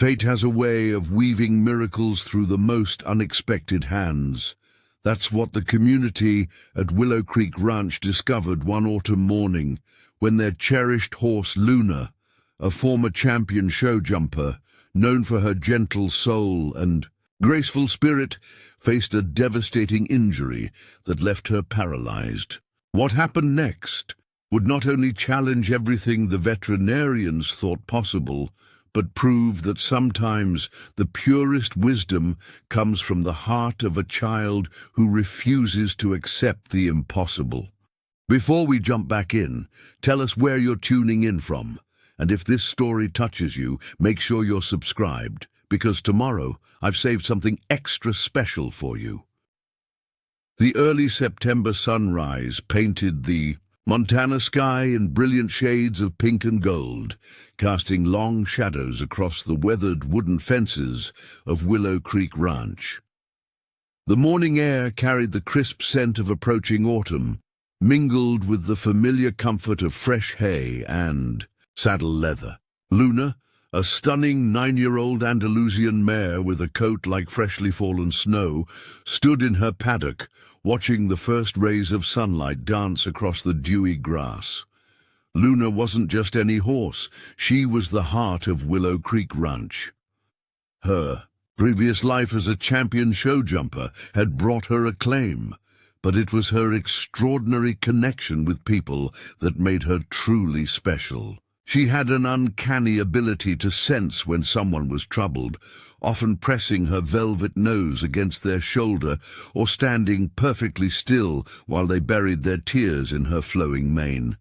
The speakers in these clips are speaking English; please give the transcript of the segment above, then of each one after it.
Fate has a way of weaving miracles through the most unexpected hands. That's what the community at Willow Creek Ranch discovered one autumn morning when their cherished horse Luna, a former champion show jumper, known for her gentle soul and graceful spirit, faced a devastating injury that left her paralyzed. What happened next would not only challenge everything the veterinarians thought possible, but prove that sometimes the purest wisdom comes from the heart of a child who refuses to accept the impossible. Before we jump back in, tell us where you're tuning in from, and if this story touches you, make sure you're subscribed, because tomorrow I've saved something extra special for you. The early September sunrise painted the Montana sky in brilliant shades of pink and gold, casting long shadows across the weathered wooden fences of Willow Creek Ranch. The morning air carried the crisp scent of approaching autumn, mingled with the familiar comfort of fresh hay and saddle leather. Luna, a stunning 9-year-old Andalusian mare with a coat like freshly fallen snow, stood in her paddock, watching the first rays of sunlight dance across the dewy grass. Luna wasn't just any horse, she was the heart of Willow Creek Ranch. Her previous life as a champion show jumper had brought her acclaim, but it was her extraordinary connection with people that made her truly special. She had an uncanny ability to sense when someone was troubled, often pressing her velvet nose against their shoulder or standing perfectly still while they buried their tears in her flowing mane.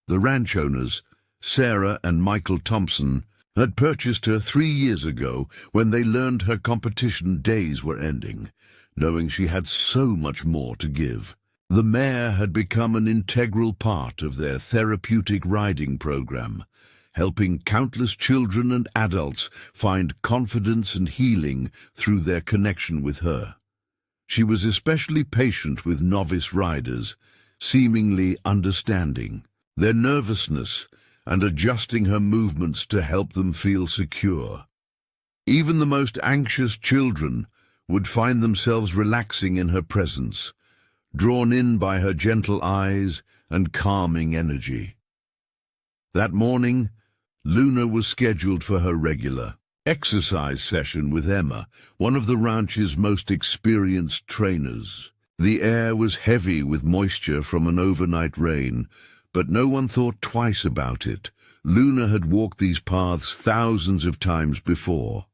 The ranch owners, Sarah and Michael Thompson, had purchased her 3 years ago when they learned her competition days were ending, knowing she had so much more to give. The mare had become an integral part of their therapeutic riding program, helping countless children and adults find confidence and healing through their connection with her. She was especially patient with novice riders, seemingly understanding their nervousness and adjusting her movements to help them feel secure. Even the most anxious children would find themselves relaxing in her presence, drawn in by her gentle eyes and calming energy. That morning, Luna was scheduled for her regular exercise session with Emma, one of the ranch's most experienced trainers. The air was heavy with moisture from an overnight rain, but no one thought twice about it. Luna had walked these paths thousands of times before.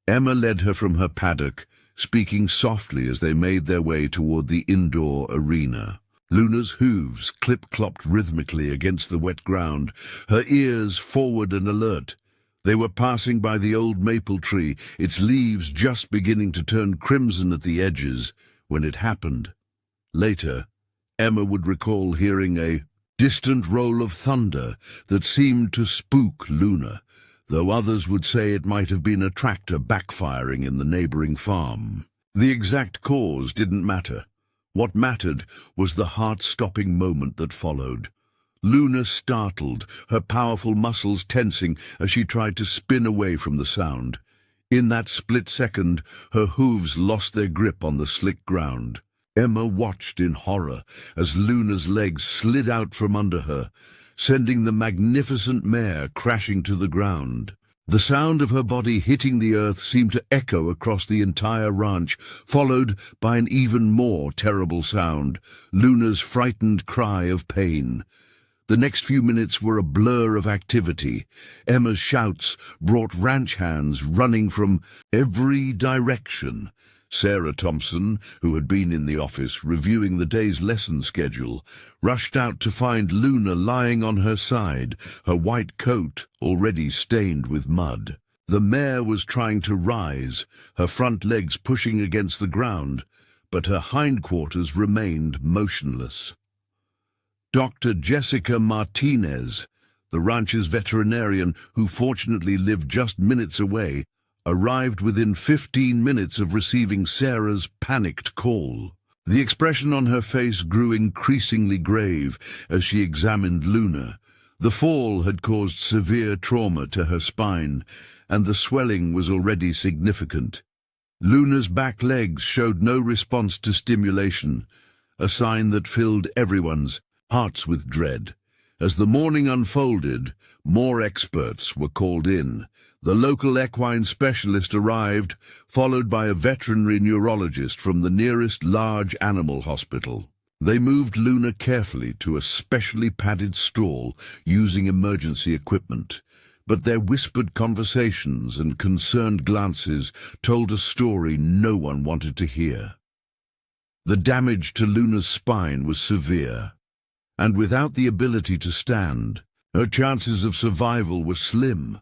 Emma led her from her paddock, speaking softly as they made their way toward the indoor arena. Luna's hooves clip-clopped rhythmically against the wet ground, her ears forward and alert. They were passing by the old maple tree, its leaves just beginning to turn crimson at the edges, when it happened. Later, Emma would recall hearing a distant roll of thunder that seemed to spook Luna, though others would say it might have been a tractor backfiring in the neighboring farm. The exact cause didn't matter. What mattered was the heart-stopping moment that followed. Luna startled, her powerful muscles tensing as she tried to spin away from the sound. In that split second, her hooves lost their grip on the slick ground. Emma watched in horror as Luna's legs slid out from under her, sending the magnificent mare crashing to the ground. The sound of her body hitting the earth seemed to echo across the entire ranch, followed by an even more terrible sound, Luna's frightened cry of pain. The next few minutes were a blur of activity. Emma's shouts brought ranch hands running from every direction. Sarah Thompson, who had been in the office reviewing the day's lesson schedule, rushed out to find Luna lying on her side, her white coat already stained with mud. The mare was trying to rise, her front legs pushing against the ground, but her hindquarters remained motionless. Dr. Jessica Martinez, the ranch's veterinarian who fortunately lived just minutes away, arrived within 15 minutes of receiving Sarah's panicked call. The expression on her face grew increasingly grave as she examined Luna. The fall had caused severe trauma to her spine, and the swelling was already significant. Luna's back legs showed no response to stimulation, a sign that filled everyone's hearts with dread. As the morning unfolded, more experts were called in. The local equine specialist arrived, followed by a veterinary neurologist from the nearest large animal hospital. They moved Luna carefully to a specially padded stall using emergency equipment, but their whispered conversations and concerned glances told a story no one wanted to hear. The damage to Luna's spine was severe, and without the ability to stand, her chances of survival were slim.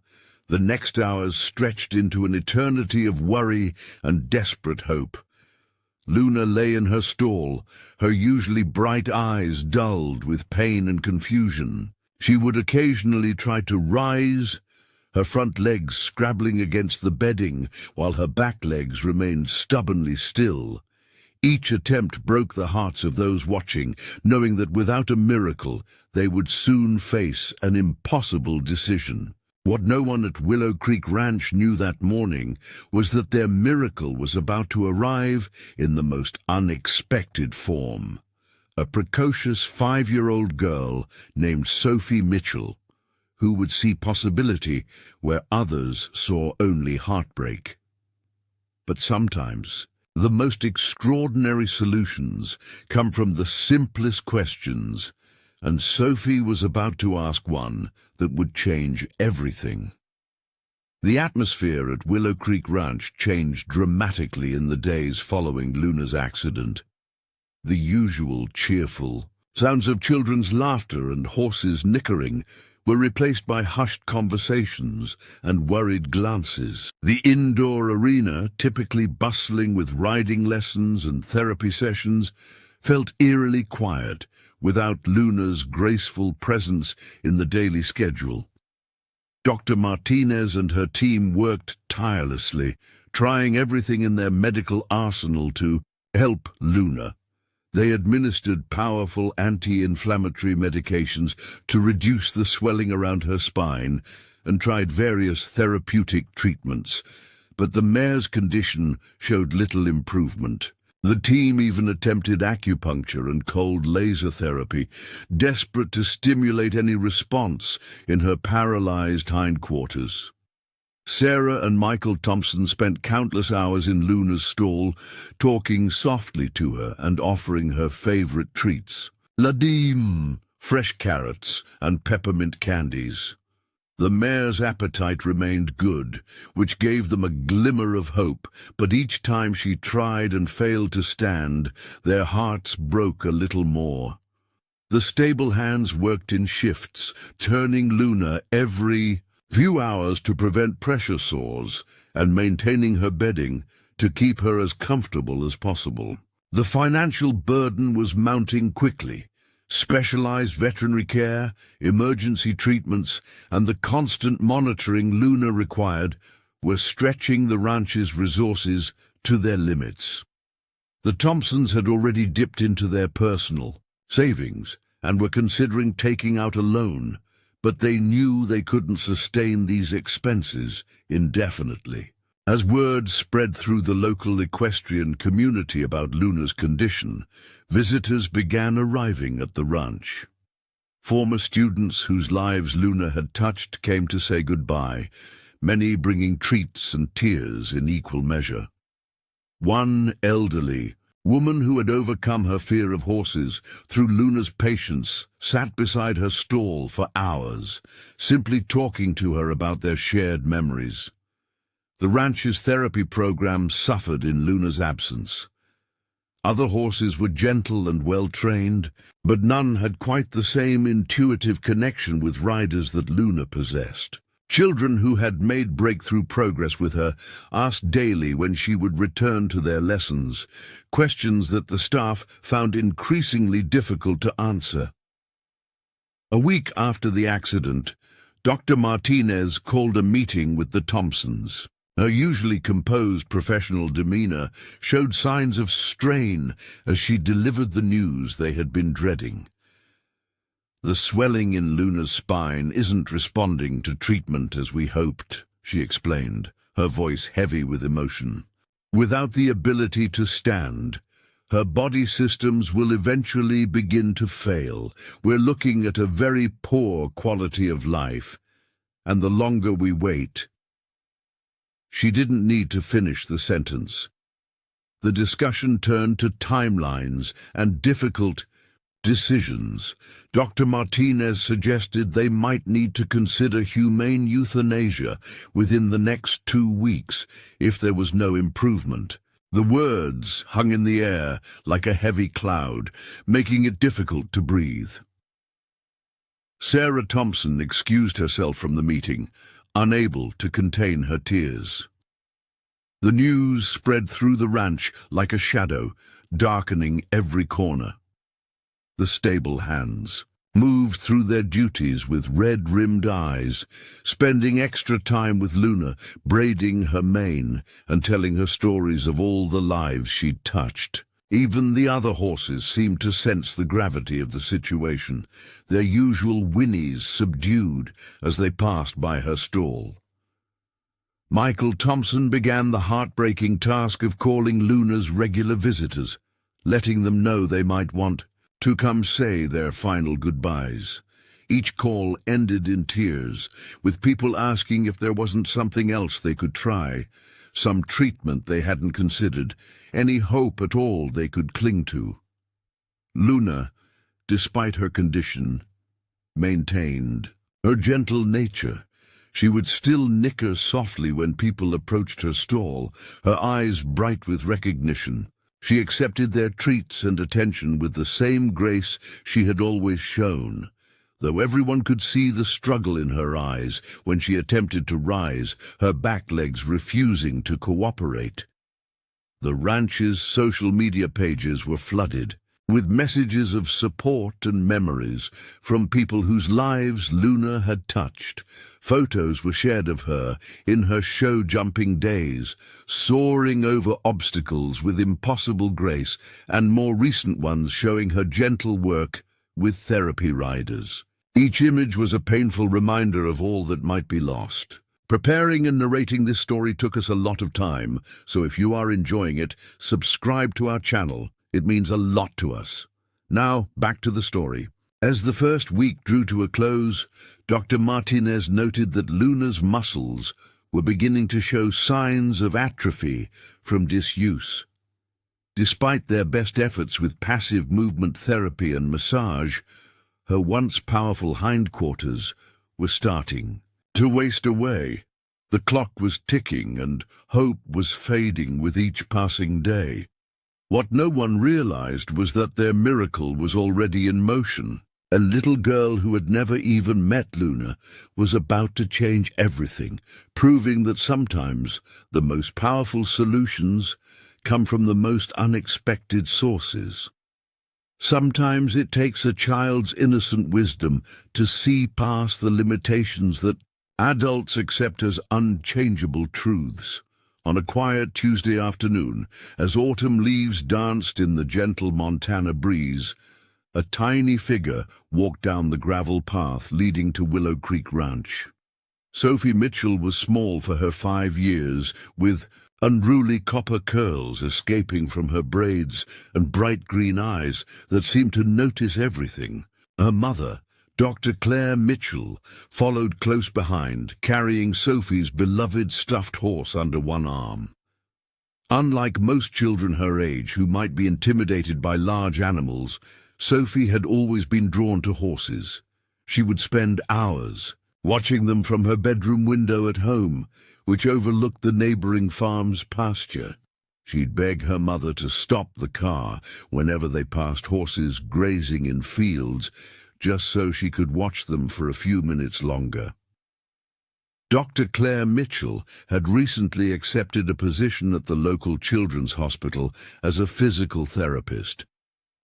The next hours stretched into an eternity of worry and desperate hope. Luna lay in her stall, her usually bright eyes dulled with pain and confusion. She would occasionally try to rise, her front legs scrabbling against the bedding while her back legs remained stubbornly still. Each attempt broke the hearts of those watching, knowing that without a miracle they would soon face an impossible decision. What no one at Willow Creek Ranch knew that morning was that their miracle was about to arrive in the most unexpected form. A precocious 5-year-old girl named Sophie Mitchell, who would see possibility where others saw only heartbreak. But sometimes, the most extraordinary solutions come from the simplest questions, and Sophie was about to ask one that would change everything. The atmosphere at Willow Creek Ranch changed dramatically in the days following Luna's accident. The usual cheerful sounds of children's laughter and horses nickering were replaced by hushed conversations and worried glances. The indoor arena, typically bustling with riding lessons and therapy sessions, felt eerily quiet without Luna's graceful presence in the daily schedule. Dr. Martinez and her team worked tirelessly, trying everything in their medical arsenal to help Luna. They administered powerful anti-inflammatory medications to reduce the swelling around her spine and tried various therapeutic treatments, but the mare's condition showed little improvement. The team even attempted acupuncture and cold laser therapy, desperate to stimulate any response in her paralyzed hindquarters. Sarah and Michael Thompson spent countless hours in Luna's stall, talking softly to her and offering her favorite treats: ladime, fresh carrots, and peppermint candies. The mare's appetite remained good, which gave them a glimmer of hope, but each time she tried and failed to stand, their hearts broke a little more. The stable hands worked in shifts, turning Luna every few hours to prevent pressure sores and maintaining her bedding to keep her as comfortable as possible. The financial burden was mounting quickly. Specialized veterinary care, emergency treatments, and the constant monitoring Luna required were stretching the ranch's resources to their limits. The Thompsons had already dipped into their personal savings and were considering taking out a loan, but they knew they couldn't sustain these expenses indefinitely. As word spread through the local equestrian community about Luna's condition, visitors began arriving at the ranch. Former students whose lives Luna had touched came to say goodbye, many bringing treats and tears in equal measure. One elderly woman who had overcome her fear of horses through Luna's patience sat beside her stall for hours, simply talking to her about their shared memories. The ranch's therapy program suffered in Luna's absence. Other horses were gentle and well-trained, but none had quite the same intuitive connection with riders that Luna possessed. Children who had made breakthrough progress with her asked daily when she would return to their lessons, questions that the staff found increasingly difficult to answer. A week after the accident, Dr. Martinez called a meeting with the Thompsons. Her usually composed professional demeanor showed signs of strain as she delivered the news they had been dreading. "The swelling in Luna's spine isn't responding to treatment as we hoped," she explained, her voice heavy with emotion. Without the ability to stand, her body systems will eventually begin to fail. We're looking at a very poor quality of life, and the longer we wait—" She didn't need to finish the sentence. The discussion turned to timelines and difficult decisions. Dr. Martinez suggested they might need to consider humane euthanasia within the next 2 weeks if there was no improvement. The words hung in the air like a heavy cloud, making it difficult to breathe. Sarah Thompson excused herself from the meeting, unable to contain her tears. The news spread through the ranch like a shadow, darkening every corner. The stable hands moved through their duties with red-rimmed eyes, spending extra time with Luna, braiding her mane and telling her stories of all the lives she'd touched. Even the other horses seemed to sense the gravity of the situation, their usual whinnies subdued as they passed by her stall. Michael Thompson began the heartbreaking task of calling Luna's regular visitors, letting them know they might want to come say their final goodbyes. Each call ended in tears, with people asking if there wasn't something else they could try, some treatment they hadn't considered, any hope at all they could cling to. Luna, despite her condition, maintained her gentle nature. She would still nicker softly when people approached her stall, her eyes bright with recognition. She accepted their treats and attention with the same grace she had always shown, though everyone could see the struggle in her eyes when she attempted to rise, her back legs refusing to cooperate. The ranch's social media pages were flooded with messages of support and memories from people whose lives Luna had touched. Photos were shared of her in her show-jumping days, soaring over obstacles with impossible grace, and more recent ones showing her gentle work with therapy riders. Each image was a painful reminder of all that might be lost. Preparing and narrating this story took us a lot of time, so if you are enjoying it, subscribe to our channel. It means a lot to us. Now, back to the story. As the first week drew to a close, Dr. Martinez noted that Luna's muscles were beginning to show signs of atrophy from disuse. Despite their best efforts with passive movement therapy and massage, her once powerful hindquarters were starting to waste away. The clock was ticking and hope was fading with each passing day. What no one realized was that their miracle was already in motion. A little girl who had never even met Luna was about to change everything, proving that sometimes the most powerful solutions come from the most unexpected sources. Sometimes it takes a child's innocent wisdom to see past the limitations that adults accept as unchangeable truths. On a quiet Tuesday afternoon, as autumn leaves danced in the gentle Montana breeze, a tiny figure walked down the gravel path leading to Willow Creek Ranch. Sophie Mitchell was small for her 5 years, with unruly copper curls escaping from her braids and bright green eyes that seemed to notice everything. Her mother, Dr. Claire Mitchell, followed close behind, carrying Sophie's beloved stuffed horse under one arm. Unlike most children her age who might be intimidated by large animals, Sophie had always been drawn to horses. She would spend hours watching them from her bedroom window at home, which overlooked the neighboring farm's pasture. She'd beg her mother to stop the car whenever they passed horses grazing in fields, just so she could watch them for a few minutes longer. Dr. Claire Mitchell had recently accepted a position at the local children's hospital as a physical therapist,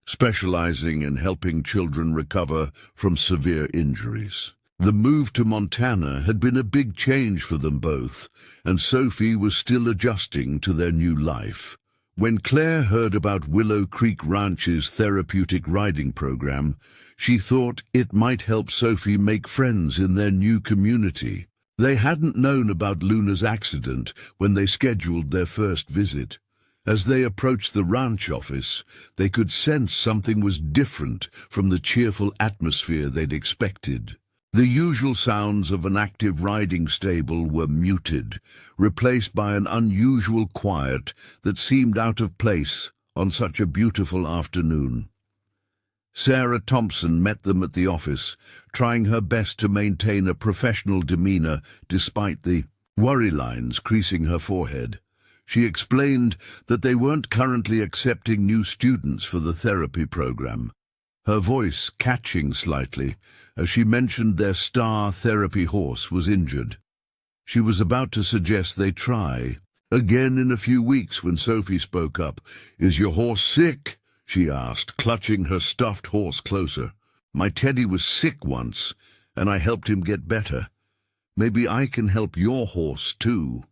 specializing in helping children recover from severe injuries. The move to Montana had been a big change for them both, and Sophie was still adjusting to their new life. When Claire heard about Willow Creek Ranch's therapeutic riding program, she thought it might help Sophie make friends in their new community. They hadn't known about Luna's accident when they scheduled their first visit. As they approached the ranch office, they could sense something was different from the cheerful atmosphere they'd expected. The usual sounds of an active riding stable were muted, replaced by an unusual quiet that seemed out of place on such a beautiful afternoon. Sarah Thompson met them at the office, trying her best to maintain a professional demeanor despite the worry lines creasing her forehead. She explained that they weren't currently accepting new students for the therapy program, her voice catching slightly as she mentioned their star therapy horse was injured. She was about to suggest they try again in a few weeks when Sophie spoke up. "Is your horse sick?" she asked, clutching her stuffed horse closer. "My Teddy was sick once, and I helped him get better. Maybe I can help your horse too."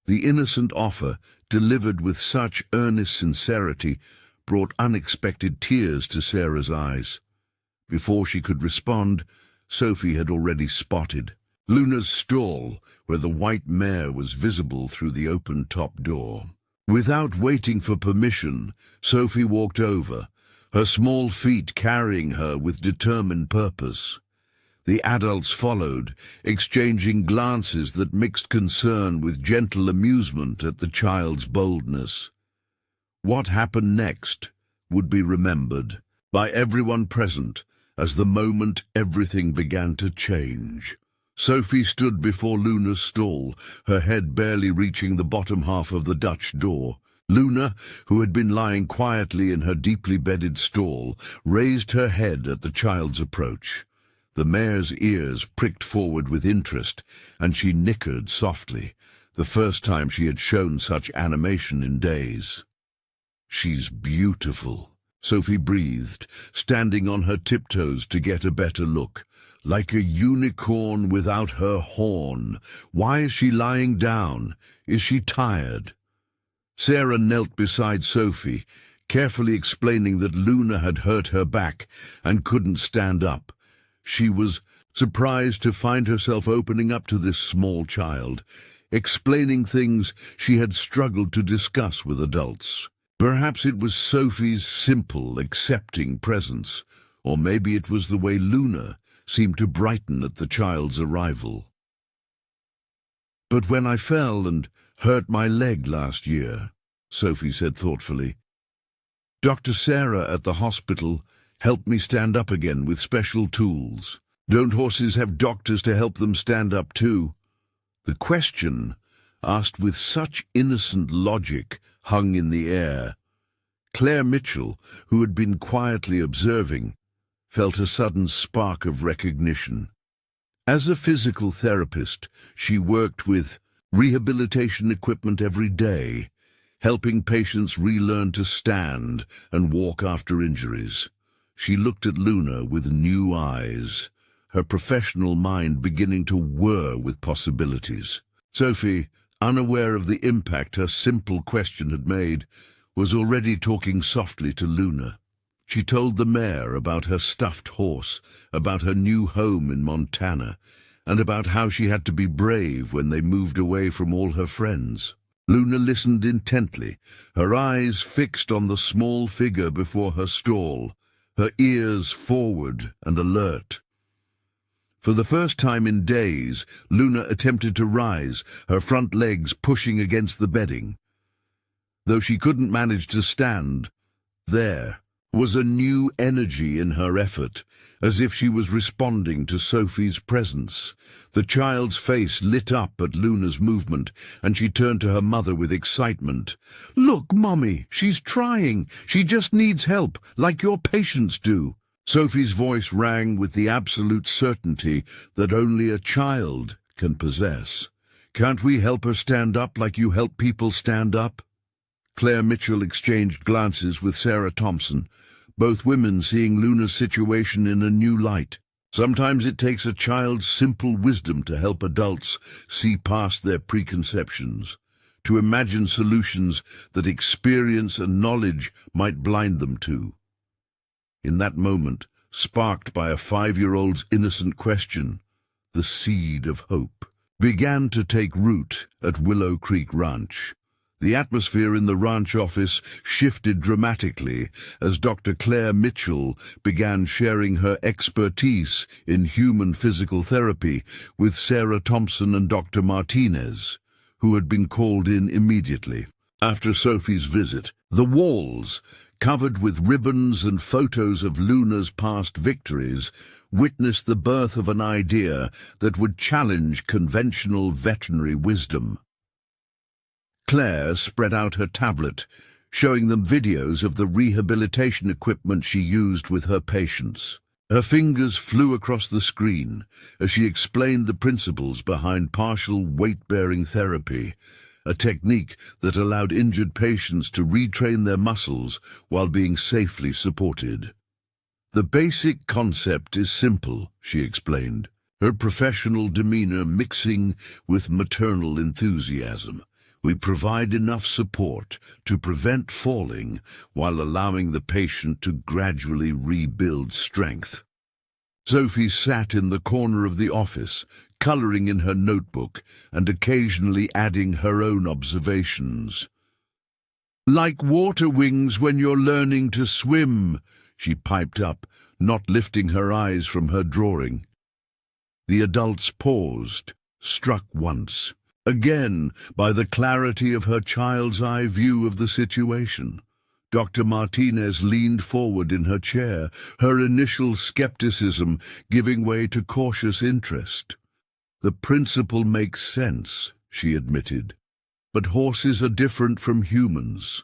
The innocent offer, delivered with such earnest sincerity, brought unexpected tears to Sarah's eyes. Before she could respond, Sophie had already spotted Luna's stall, where the white mare was visible through the open top door. Without waiting for permission, Sophie walked over, her small feet carrying her with determined purpose. The adults followed, exchanging glances that mixed concern with gentle amusement at the child's boldness. What happened next would be remembered by everyone present as the moment everything began to change. Sophie stood before Luna's stall, her head barely reaching the bottom half of the Dutch door. Luna, who had been lying quietly in her deeply bedded stall, raised her head at the child's approach. The mare's ears pricked forward with interest, and she nickered softly, the first time she had shown such animation in days. "She's beautiful," Sophie breathed, standing on her tiptoes to get a better look. "Like a unicorn without her horn. Why is she lying down? Is she tired?" Sarah knelt beside Sophie, carefully explaining that Luna had hurt her back and couldn't stand up. She was surprised to find herself opening up to this small child, explaining things she had struggled to discuss with adults. Perhaps it was Sophie's simple, accepting presence, or maybe it was the way Luna seemed to brighten at the child's arrival. "But when I fell and hurt my leg last year," Sophie said thoughtfully, "Dr. Sarah at the hospital helped me stand up again with special tools. Don't horses have doctors to help them stand up too?" The question, asked with such innocent logic, hung in the air. Claire Mitchell, who had been quietly observing, felt a sudden spark of recognition. As a physical therapist, she worked with rehabilitation equipment every day, helping patients relearn to stand and walk after injuries. She looked at Luna with new eyes, her professional mind beginning to whir with possibilities. Sophie, unaware of the impact her simple question had made, was already talking softly to Luna. She told the mare about her stuffed horse, about her new home in Montana, and about how she had to be brave when they moved away from all her friends. Luna listened intently, her eyes fixed on the small figure before her stall, her ears forward and alert. For the first time in days, Luna attempted to rise, her front legs pushing against the bedding. Though she couldn't manage to stand, there was a new energy in her effort, as if she was responding to Sophie's presence. The child's face lit up at Luna's movement, and she turned to her mother with excitement. "Look, Mummy, she's trying. She just needs help, like your patients do." Sophie's voice rang with the absolute certainty that only a child can possess. "Can't we help her stand up like you help people stand up?" Claire Mitchell exchanged glances with Sarah Thompson, both women seeing Luna's situation in a new light. Sometimes it takes a child's simple wisdom to help adults see past their preconceptions, to imagine solutions that experience and knowledge might blind them to. In that moment, sparked by a 5-year-old's innocent question, The seed of hope began to take root at Willow Creek Ranch. The atmosphere in the ranch office shifted dramatically as Dr. Claire Mitchell began sharing her expertise in human physical therapy with Sarah Thompson and Dr. Martinez, who had been called in immediately. After Sophie's visit, the walls, covered with ribbons and photos of Luna's past victories, witnessed the birth of an idea that would challenge conventional veterinary wisdom. Claire spread out her tablet, showing them videos of the rehabilitation equipment she used with her patients. Her fingers flew across the screen as she explained the principles behind partial weight-bearing therapy, a technique that allowed injured patients to retrain their muscles while being safely supported. The basic concept is simple, she explained, her professional demeanor mixing with maternal enthusiasm. We provide enough support to prevent falling while allowing the patient to gradually rebuild strength. Sophie sat in the corner of the office, coloring in her notebook and occasionally adding her own observations. "Like water wings when you're learning to swim," she piped up, not lifting her eyes from her drawing. The adults paused, struck once, again by the clarity of her child's eye view of the situation. Dr. Martinez leaned forward in her chair, her initial skepticism giving way to cautious interest. "The principle makes sense," she admitted, "but horses are different from humans.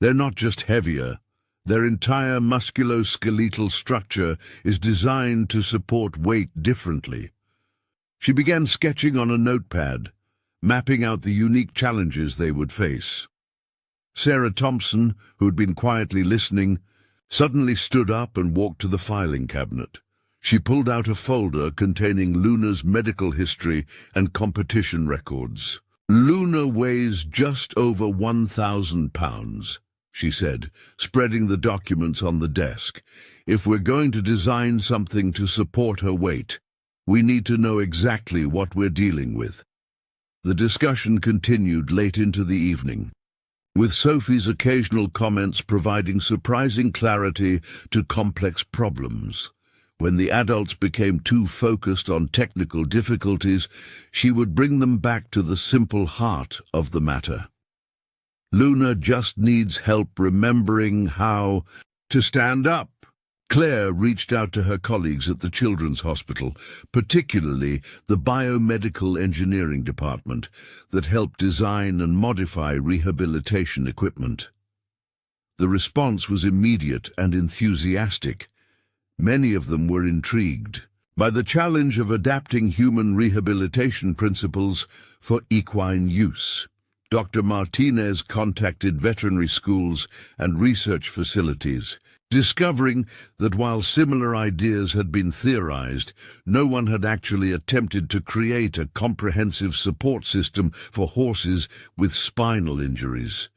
They're not just heavier. Their entire musculoskeletal structure is designed to support weight differently." She began sketching on a notepad, mapping out the unique challenges they would face. Sarah Thompson, who had been quietly listening, suddenly stood up and walked to the filing cabinet. She pulled out a folder containing Luna's medical history and competition records. "Luna weighs just over 1,000 pounds, she said, spreading the documents on the desk. "If we're going to design something to support her weight, we need to know exactly what we're dealing with." The discussion continued late into the evening, with Sophie's occasional comments providing surprising clarity to complex problems. When the adults became too focused on technical difficulties, she would bring them back to the simple heart of the matter. "Luna just needs help remembering how to stand up." Claire reached out to her colleagues at the Children's Hospital, particularly the biomedical engineering department that helped design and modify rehabilitation equipment. The response was immediate and enthusiastic. Many of them were intrigued by the challenge of adapting human rehabilitation principles for equine use. Dr. Martinez contacted veterinary schools and research facilities, discovering that while similar ideas had been theorized, no one had actually attempted to create a comprehensive support system for horses with spinal injuries.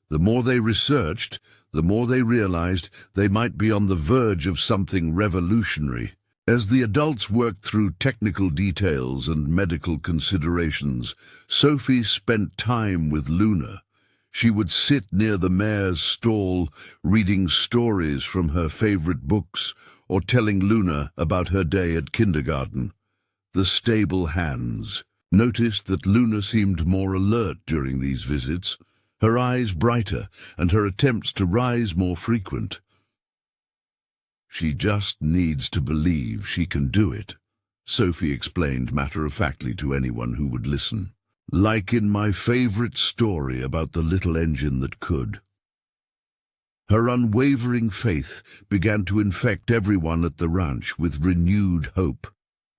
The more they researched, the more they realized they might be on the verge of something revolutionary. As the adults worked through technical details and medical considerations, Sophie spent time with Luna. She would sit near the mare's stall, reading stories from her favorite books or telling Luna about her day at kindergarten. The stable hands noticed that Luna seemed more alert during these visits, her eyes brighter and her attempts to rise more frequent. "She just needs to believe she can do it," Sophie explained matter-of-factly to anyone who would listen. "Like in my favorite story about the little engine that could." Her unwavering faith began to infect everyone at the ranch with renewed hope.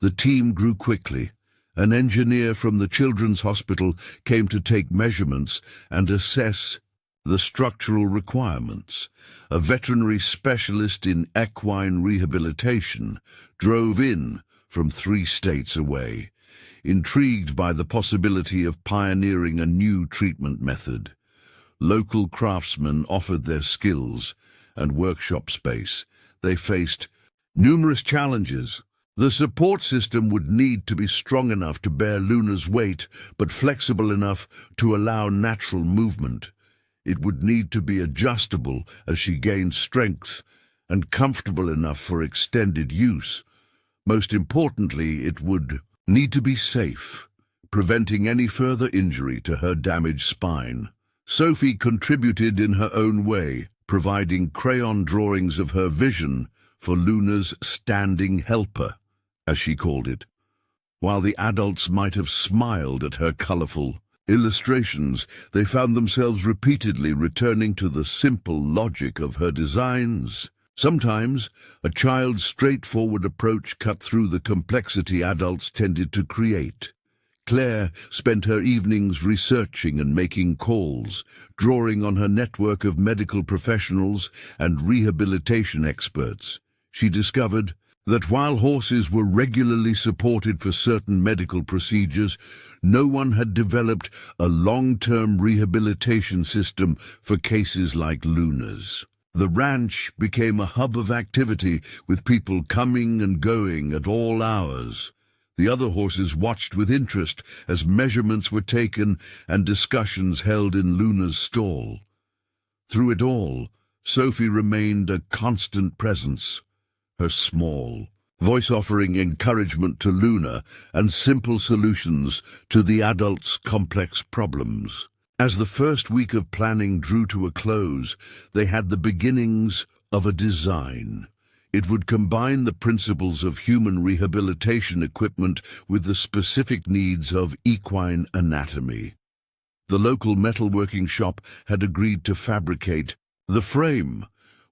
The team grew quickly. An engineer from the Children's Hospital came to take measurements and assess the structural requirements. A veterinary specialist in equine rehabilitation drove in from 3 states away, intrigued by the possibility of pioneering a new treatment method. Local craftsmen offered their skills and workshop space. They faced numerous challenges, The support system would need to be strong enough to bear Luna's weight, but flexible enough to allow natural movement. It would need to be adjustable as she gained strength, and comfortable enough for extended use. Most importantly, it would need to be safe, preventing any further injury to her damaged spine. Sophie contributed in her own way, providing crayon drawings of her vision for Luna's standing helper, as she called it. While the adults might have smiled at her colorful illustrations, they found themselves repeatedly returning to the simple logic of her designs. Sometimes, a child's straightforward approach cut through the complexity adults tended to create. Claire spent her evenings researching and making calls, drawing on her network of medical professionals and rehabilitation experts. She discovered that while horses were regularly supported for certain medical procedures, no one had developed a long-term rehabilitation system for cases like Luna's. The ranch became a hub of activity, with people coming and going at all hours. The other horses watched with interest as measurements were taken and discussions held in Luna's stall. Through it all, Sophie remained a constant presence, her small voice offering encouragement to Luna and simple solutions to the adults' complex problems. As the first week of planning drew to a close, they had the beginnings of a design. It would combine the principles of human rehabilitation equipment with the specific needs of equine anatomy. The local metalworking shop had agreed to fabricate the frame,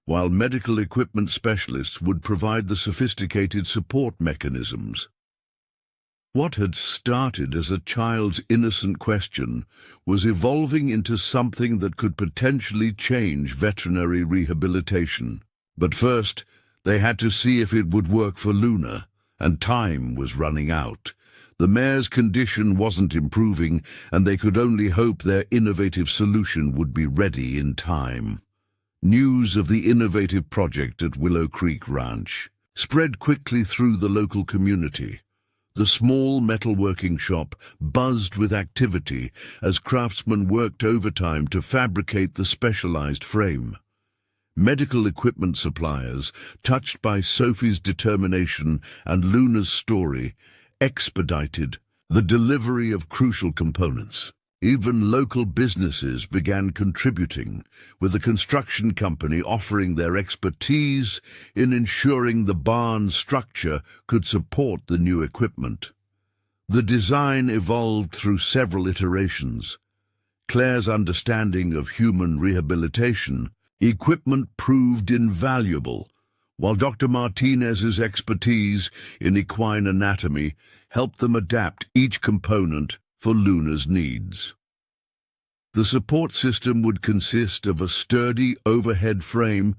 while medical equipment specialists would provide the sophisticated support mechanisms. What had started as a child's innocent question was evolving into something that could potentially change veterinary rehabilitation. But first, they had to see if it would work for Luna, and time was running out. The mare's condition wasn't improving, and they could only hope their innovative solution would be ready in time. News of the innovative project at Willow Creek Ranch spread quickly through the local community. The small metalworking shop buzzed with activity as craftsmen worked overtime to fabricate the specialized frame. Medical equipment suppliers, touched by Sophie's determination and Luna's story, expedited the delivery of crucial components. Even local businesses began contributing, with the construction company offering their expertise in ensuring the barn structure could support the new equipment. The design evolved through several iterations. Claire's understanding of human rehabilitation equipment proved invaluable, while Dr. Martinez's expertise in equine anatomy helped them adapt each component for Luna's needs. The support system would consist of a sturdy overhead frame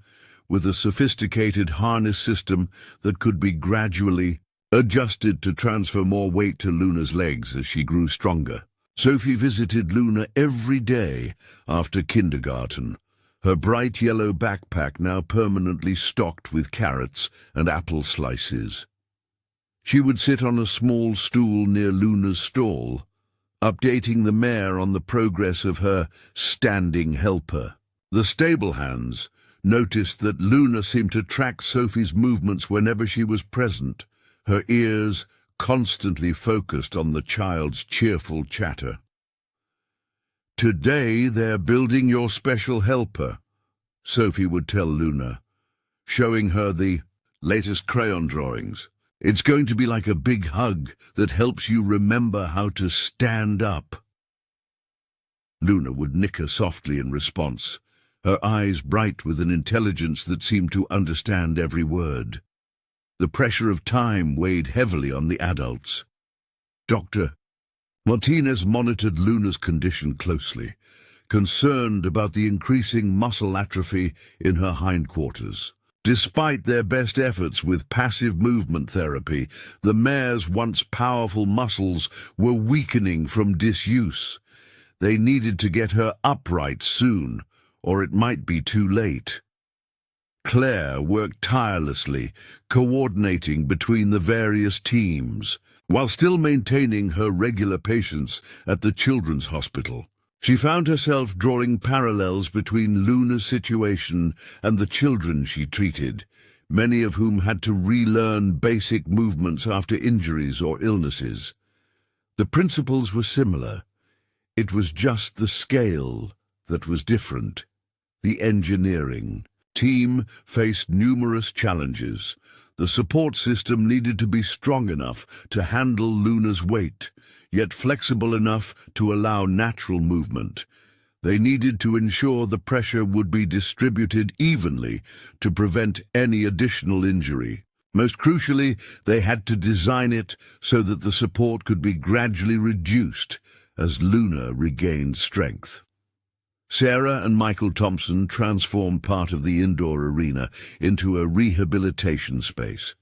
with a sophisticated harness system that could be gradually adjusted to transfer more weight to Luna's legs as she grew stronger. Sophie visited Luna every day after kindergarten, her bright yellow backpack now permanently stocked with carrots and apple slices. She would sit on a small stool near Luna's stall, updating the mare on the progress of her standing helper. The stable hands noticed that Luna seemed to track Sophie's movements whenever she was present, her ears constantly focused on the child's cheerful chatter. "Today they're building your special helper," Sophie would tell Luna, showing her the latest crayon drawings. "It's going to be like a big hug that helps you remember how to stand up." Luna would nicker softly in response, her eyes bright with an intelligence that seemed to understand every word. The pressure of time weighed heavily on the adults. Dr. Martinez monitored Luna's condition closely, concerned about the increasing muscle atrophy in her hindquarters. Despite their best efforts with passive movement therapy, the mare's once powerful muscles were weakening from disuse. They needed to get her upright soon, or it might be too late. Claire worked tirelessly, coordinating between the various teams, while still maintaining her regular patients at the children's hospital. She found herself drawing parallels between Luna's situation and the children she treated, many of whom had to relearn basic movements after injuries or illnesses. The principles were similar. It was just the scale that was different. The engineering team faced numerous challenges. The support system needed to be strong enough to handle Luna's weight, yet flexible enough to allow natural movement. They needed to ensure the pressure would be distributed evenly to prevent any additional injury. Most crucially, they had to design it so that the support could be gradually reduced as Luna regained strength. Sarah and Michael Thompson transformed part of the indoor arena into a rehabilitation space.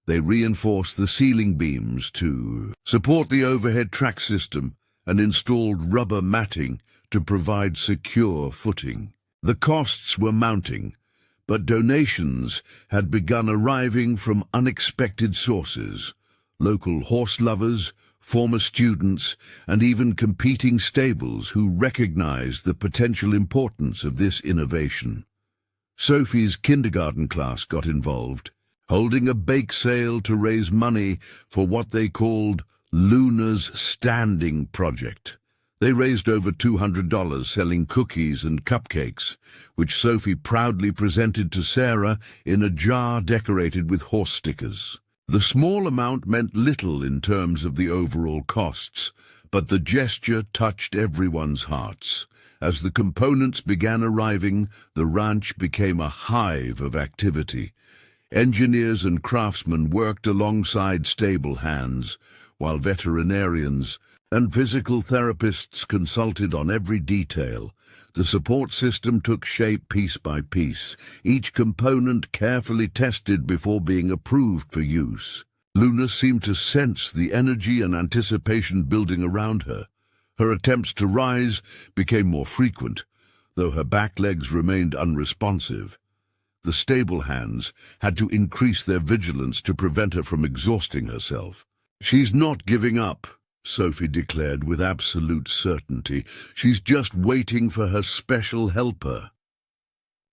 They reinforced the ceiling beams to support the overhead track system and installed rubber matting to provide secure footing. The costs were mounting, but donations had begun arriving from unexpected sources: local horse lovers, former students, and even competing stables who recognized the potential importance of this innovation. Sophie's kindergarten class got involved, holding a bake sale to raise money for what they called Luna's Standing Project. They raised over $200 selling cookies and cupcakes, which Sophie proudly presented to Sarah in a jar decorated with horse stickers. The small amount meant little in terms of the overall costs, but the gesture touched everyone's hearts. As the components began arriving, the ranch became a hive of activity. Engineers and craftsmen worked alongside stable hands, while veterinarians and physical therapists consulted on every detail. The support system took shape piece by piece, each component carefully tested before being approved for use. Luna seemed to sense the energy and anticipation building around her. Her attempts to rise became more frequent, though her back legs remained unresponsive. The stable hands had to increase their vigilance to prevent her from exhausting herself. "She's not giving up," Sophie declared with absolute certainty. "She's just waiting for her special helper."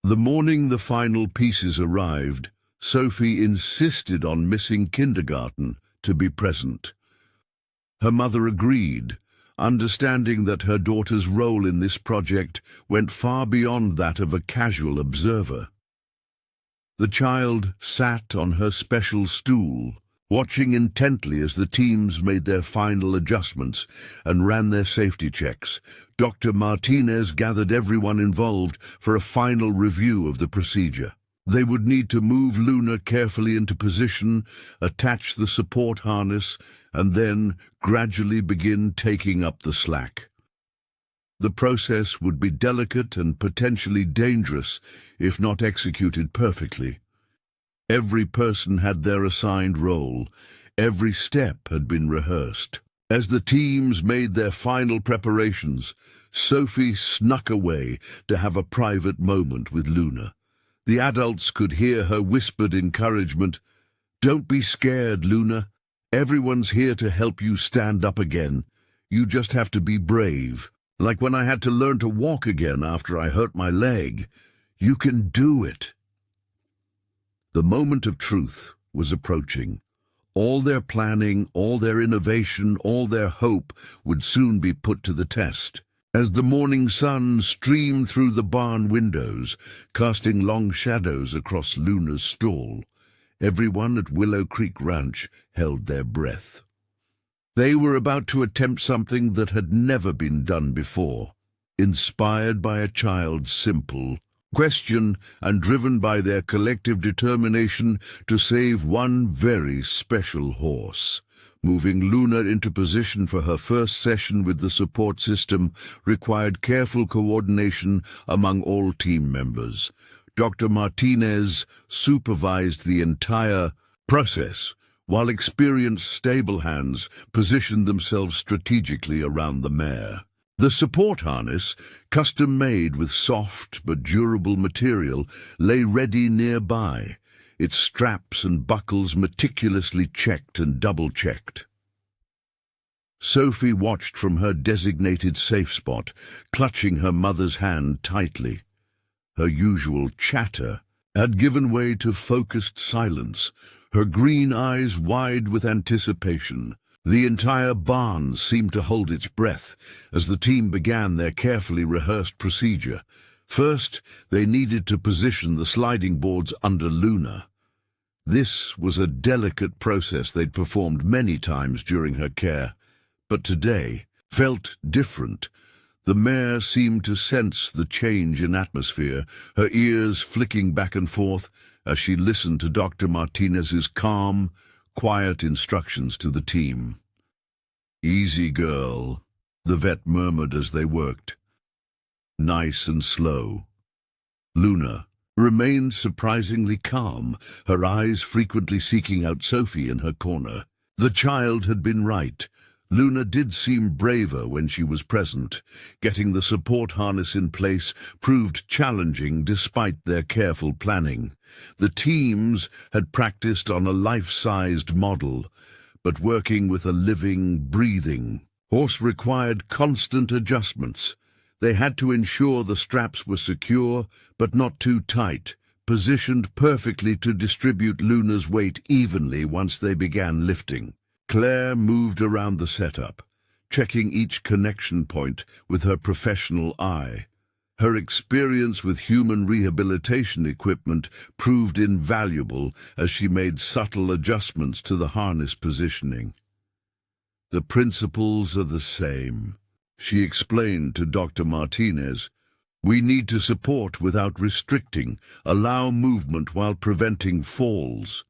The morning the final pieces arrived, Sophie insisted on missing kindergarten to be present. Her mother agreed, understanding that her daughter's role in this project went far beyond that of a casual observer. The child sat on her special stool, watching intently as the teams made their final adjustments and ran their safety checks. Dr. Martinez gathered everyone involved for a final review of the procedure. They would need to move Luna carefully into position, attach the support harness, and then gradually begin taking up the slack. The process would be delicate and potentially dangerous if not executed perfectly. Every person had their assigned role. Every step had been rehearsed. As the teams made their final preparations, Sophie snuck away to have a private moment with Luna. The adults could hear her whispered encouragement. "Don't be scared, Luna. Everyone's here to help you stand up again. You just have to be brave. Like when I had to learn to walk again after I hurt my leg. You can do it." The moment of truth was approaching. All their planning, all their innovation, all their hope would soon be put to the test. As the morning sun streamed through the barn windows, casting long shadows across Luna's stall, everyone at Willow Creek Ranch held their breath. They were about to attempt something that had never been done before, inspired by a child's simple question and driven by their collective determination to save one very special horse. Moving Luna into position for her first session with the support system required careful coordination among all team members. Dr. Martinez supervised the entire process, while experienced stable hands positioned themselves strategically around the mare. The support harness, custom-made with soft but durable material, lay ready nearby, its straps and buckles meticulously checked and double-checked. Sophie watched from her designated safe spot, clutching her mother's hand tightly. Her usual chatter had given way to focused silence, her green eyes wide with anticipation. The entire barn seemed to hold its breath as the team began their carefully rehearsed procedure. First, they needed to position the sliding boards under Luna. This was a delicate process they'd performed many times during her care, but today felt different. The mare seemed to sense the change in atmosphere, her ears flicking back and forth as she listened to Dr. Martinez's calm, quiet instructions to the team. "Easy, girl," the vet murmured as they worked. "Nice and slow." Luna remained surprisingly calm, her eyes frequently seeking out Sophie in her corner. The child had been right. Luna did seem braver when she was present. Getting the support harness in place proved challenging despite their careful planning. The teams had practiced on a life-sized model, but working with a living, breathing horse required constant adjustments. They had to ensure the straps were secure, but not too tight, positioned perfectly to distribute Luna's weight evenly once they began lifting. Claire moved around the setup, checking each connection point with her professional eye. Her experience with human rehabilitation equipment proved invaluable as she made subtle adjustments to the harness positioning. "The principles are the same," she explained to Dr. Martinez. "We need to support without restricting, allow movement while preventing falls."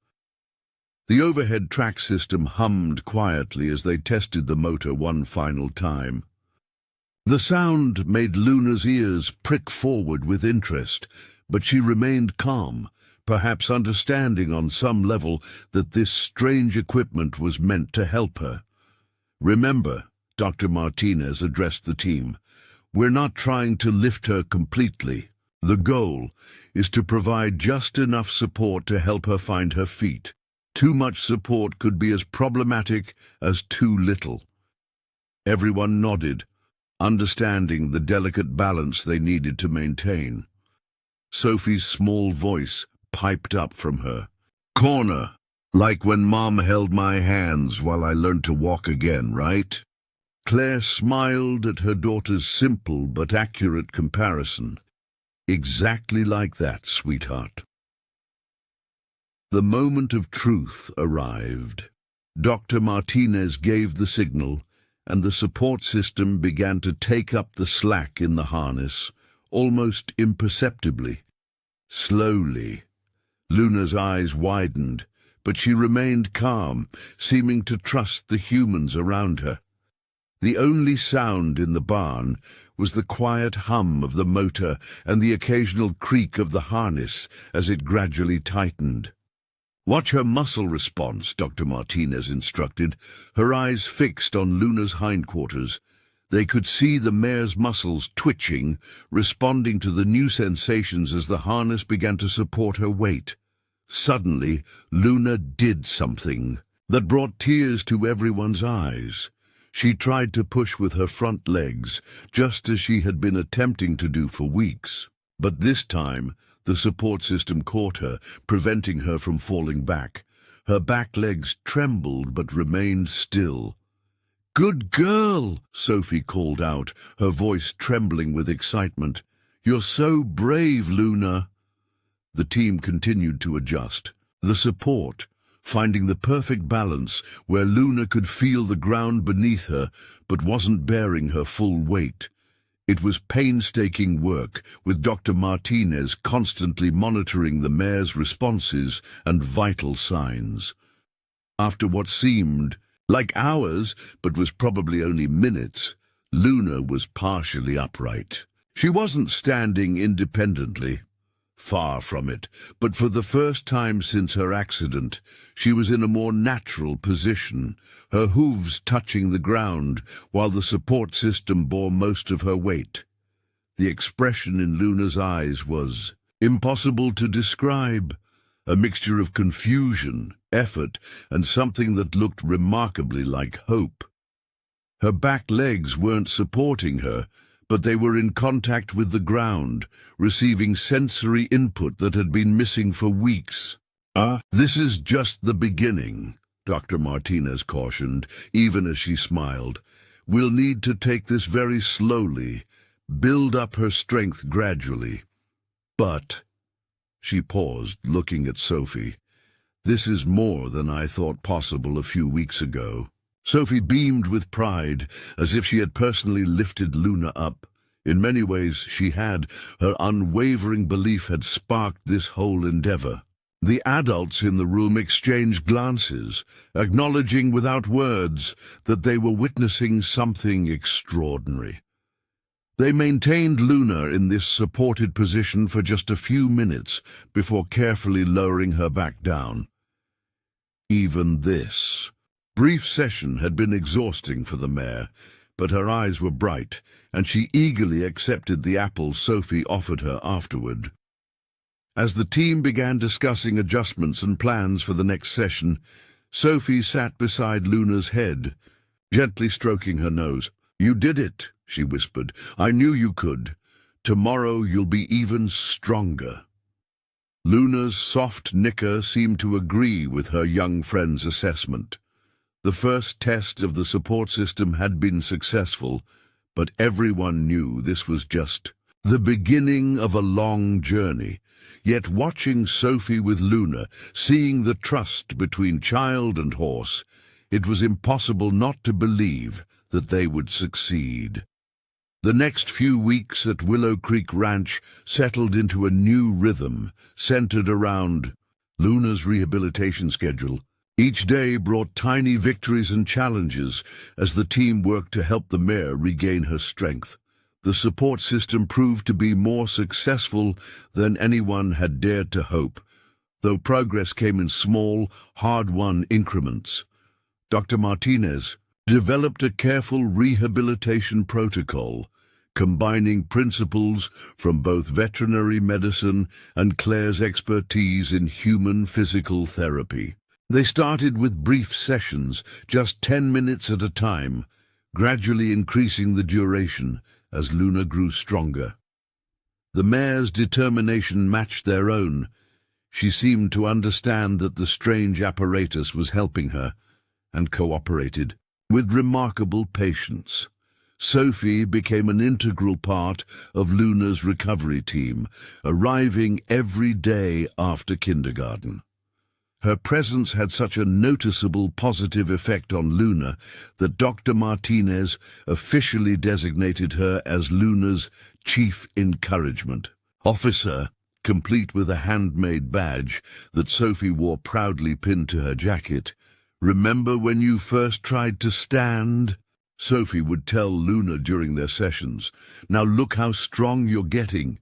The overhead track system hummed quietly as they tested the motor one final time. The sound made Luna's ears prick forward with interest, but she remained calm, perhaps understanding on some level that this strange equipment was meant to help her. "Remember," Dr. Martinez addressed the team, "we're not trying to lift her completely. The goal is to provide just enough support to help her find her feet. Too much support could be as problematic as too little." Everyone nodded, understanding the delicate balance they needed to maintain. Sophie's small voice piped up from her. "Corner, like when Mom held my hands while I learned to walk again, right?" Claire smiled at her daughter's simple but accurate comparison. "Exactly like that, sweetheart." The moment of truth arrived. Dr. Martinez gave the signal, and the support system began to take up the slack in the harness, almost imperceptibly. Slowly, Luna's eyes widened, but she remained calm, seeming to trust the humans around her. The only sound in the barn was the quiet hum of the motor and the occasional creak of the harness as it gradually tightened. "Watch her muscle response," Dr. Martinez instructed, her eyes fixed on Luna's hindquarters. They could see the mare's muscles twitching, responding to the new sensations as the harness began to support her weight. Suddenly, Luna did something that brought tears to everyone's eyes. She tried to push with her front legs, just as she had been attempting to do for weeks. But this time, the support system caught her, preventing her from falling back. Her back legs trembled but remained still. "Good girl," Sophie called out, her voice trembling with excitement. "You're so brave, Luna." The team continued to adjust. The support, finding the perfect balance where Luna could feel the ground beneath her but wasn't bearing her full weight. It was painstaking work, with Dr. Martinez constantly monitoring the mare's responses and vital signs. After what seemed like hours, but was probably only minutes, Luna was partially upright. She wasn't standing independently. Far from it, but for the first time since her accident, she was in a more natural position, her hooves touching the ground, while the support system bore most of her weight. The expression in Luna's eyes was impossible to describe, a mixture of confusion, effort, and something that looked remarkably like hope. Her back legs weren't supporting her, but they were in contact with the ground, receiving sensory input that had been missing for weeks. This is just the beginning, Dr. Martinez cautioned, even as she smiled. We'll need to take this very slowly, build up her strength gradually. But, she paused, looking at Sophie, this is more than I thought possible a few weeks ago. Sophie beamed with pride, as if she had personally lifted Luna up. In many ways she had. Her unwavering belief had sparked this whole endeavor. The adults in the room exchanged glances, acknowledging without words that they were witnessing something extraordinary. They maintained Luna in this supported position for just a few minutes before carefully lowering her back down. Even this brief session had been exhausting for the mare, but her eyes were bright, and she eagerly accepted the apple Sophie offered her afterward. As the team began discussing adjustments and plans for the next session, Sophie sat beside Luna's head, gently stroking her nose. "You did it," she whispered. "I knew you could. Tomorrow you'll be even stronger." Luna's soft nicker seemed to agree with her young friend's assessment. The first test of the support system had been successful, but everyone knew this was just the beginning of a long journey. Yet watching Sophie with Luna, seeing the trust between child and horse, it was impossible not to believe that they would succeed. The next few weeks at Willow Creek Ranch settled into a new rhythm, centered around Luna's rehabilitation schedule. Each day brought tiny victories and challenges as the team worked to help the mare regain her strength. The support system proved to be more successful than anyone had dared to hope, though progress came in small, hard-won increments. Dr. Martinez developed a careful rehabilitation protocol, combining principles from both veterinary medicine and Claire's expertise in human physical therapy. They started with brief sessions, just 10 minutes at a time, gradually increasing the duration as Luna grew stronger. The mare's determination matched their own. She seemed to understand that the strange apparatus was helping her, and cooperated with remarkable patience. Sophie became an integral part of Luna's recovery team, arriving every day after kindergarten. Her presence had such a noticeable positive effect on Luna that Dr. Martinez officially designated her as Luna's chief encouragement officer, complete with a handmade badge that Sophie wore proudly pinned to her jacket. "Remember when you first tried to stand?" Sophie would tell Luna during their sessions. "Now look how strong you're getting."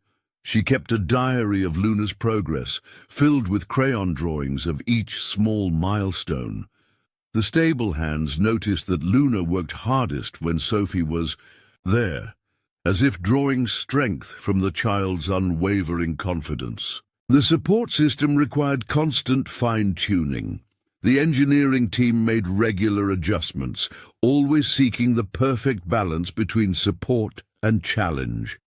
She kept a diary of Luna's progress, filled with crayon drawings of each small milestone. The stable hands noticed that Luna worked hardest when Sophie was there, as if drawing strength from the child's unwavering confidence. The support system required constant fine-tuning. The engineering team made regular adjustments, always seeking the perfect balance between support and challenge.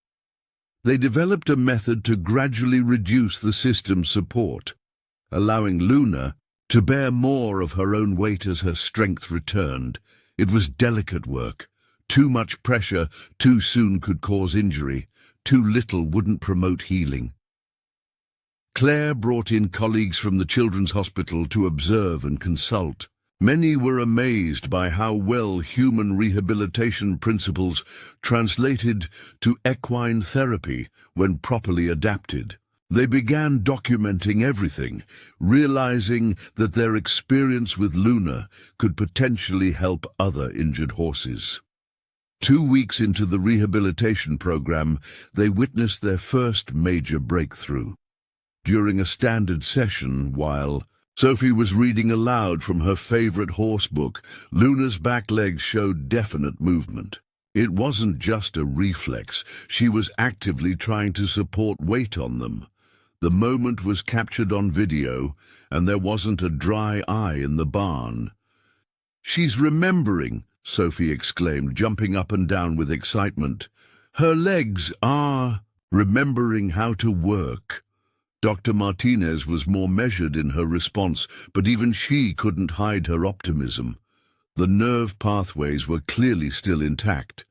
They developed a method to gradually reduce the system's support, allowing Luna to bear more of her own weight as her strength returned. It was delicate work. Too much pressure too soon could cause injury. Too little wouldn't promote healing. Claire brought in colleagues from the Children's Hospital to observe and consult. Many were amazed by how well human rehabilitation principles translated to equine therapy when properly adapted. They began documenting everything, realizing that their experience with Luna could potentially help other injured horses. 2 weeks into the rehabilitation program, they witnessed their first major breakthrough. during a standard session while Sophie was reading aloud from her favorite horse book. Luna's back legs showed definite movement. It wasn't just a reflex. She was actively trying to support weight on them. The moment was captured on video, and there wasn't a dry eye in the barn. "She's remembering," Sophie exclaimed, jumping up and down with excitement. "Her legs are remembering how to work." Dr. Martinez was more measured in her response, but even she couldn't hide her optimism. The nerve pathways were clearly still intact.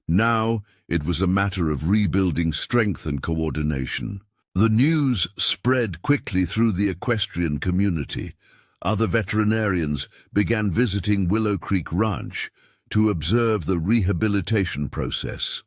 Now it was a matter of rebuilding strength and coordination. The news spread quickly through the equestrian community. Other veterinarians began visiting Willow Creek Ranch to observe the rehabilitation process.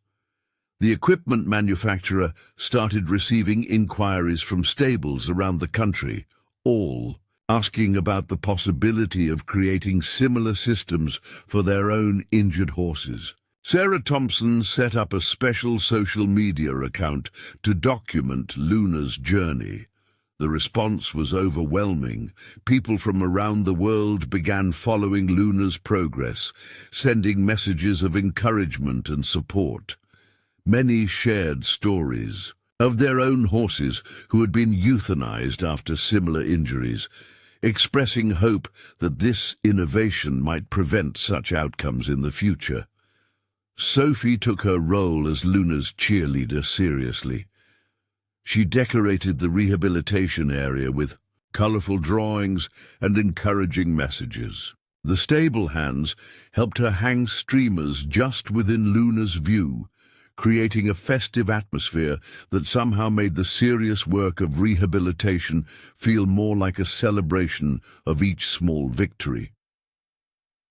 The equipment manufacturer started receiving inquiries from stables around the country, all asking about the possibility of creating similar systems for their own injured horses. Sarah Thompson set up a special social media account to document Luna's journey. The response was overwhelming. People from around the world began following Luna's progress, sending messages of encouragement and support. Many shared stories of their own horses who had been euthanized after similar injuries, expressing hope that this innovation might prevent such outcomes in the future. Sophie took her role as Luna's cheerleader seriously. She decorated the rehabilitation area with colorful drawings and encouraging messages. The stable hands helped her hang streamers just within Luna's view, creating a festive atmosphere that somehow made the serious work of rehabilitation feel more like a celebration of each small victory.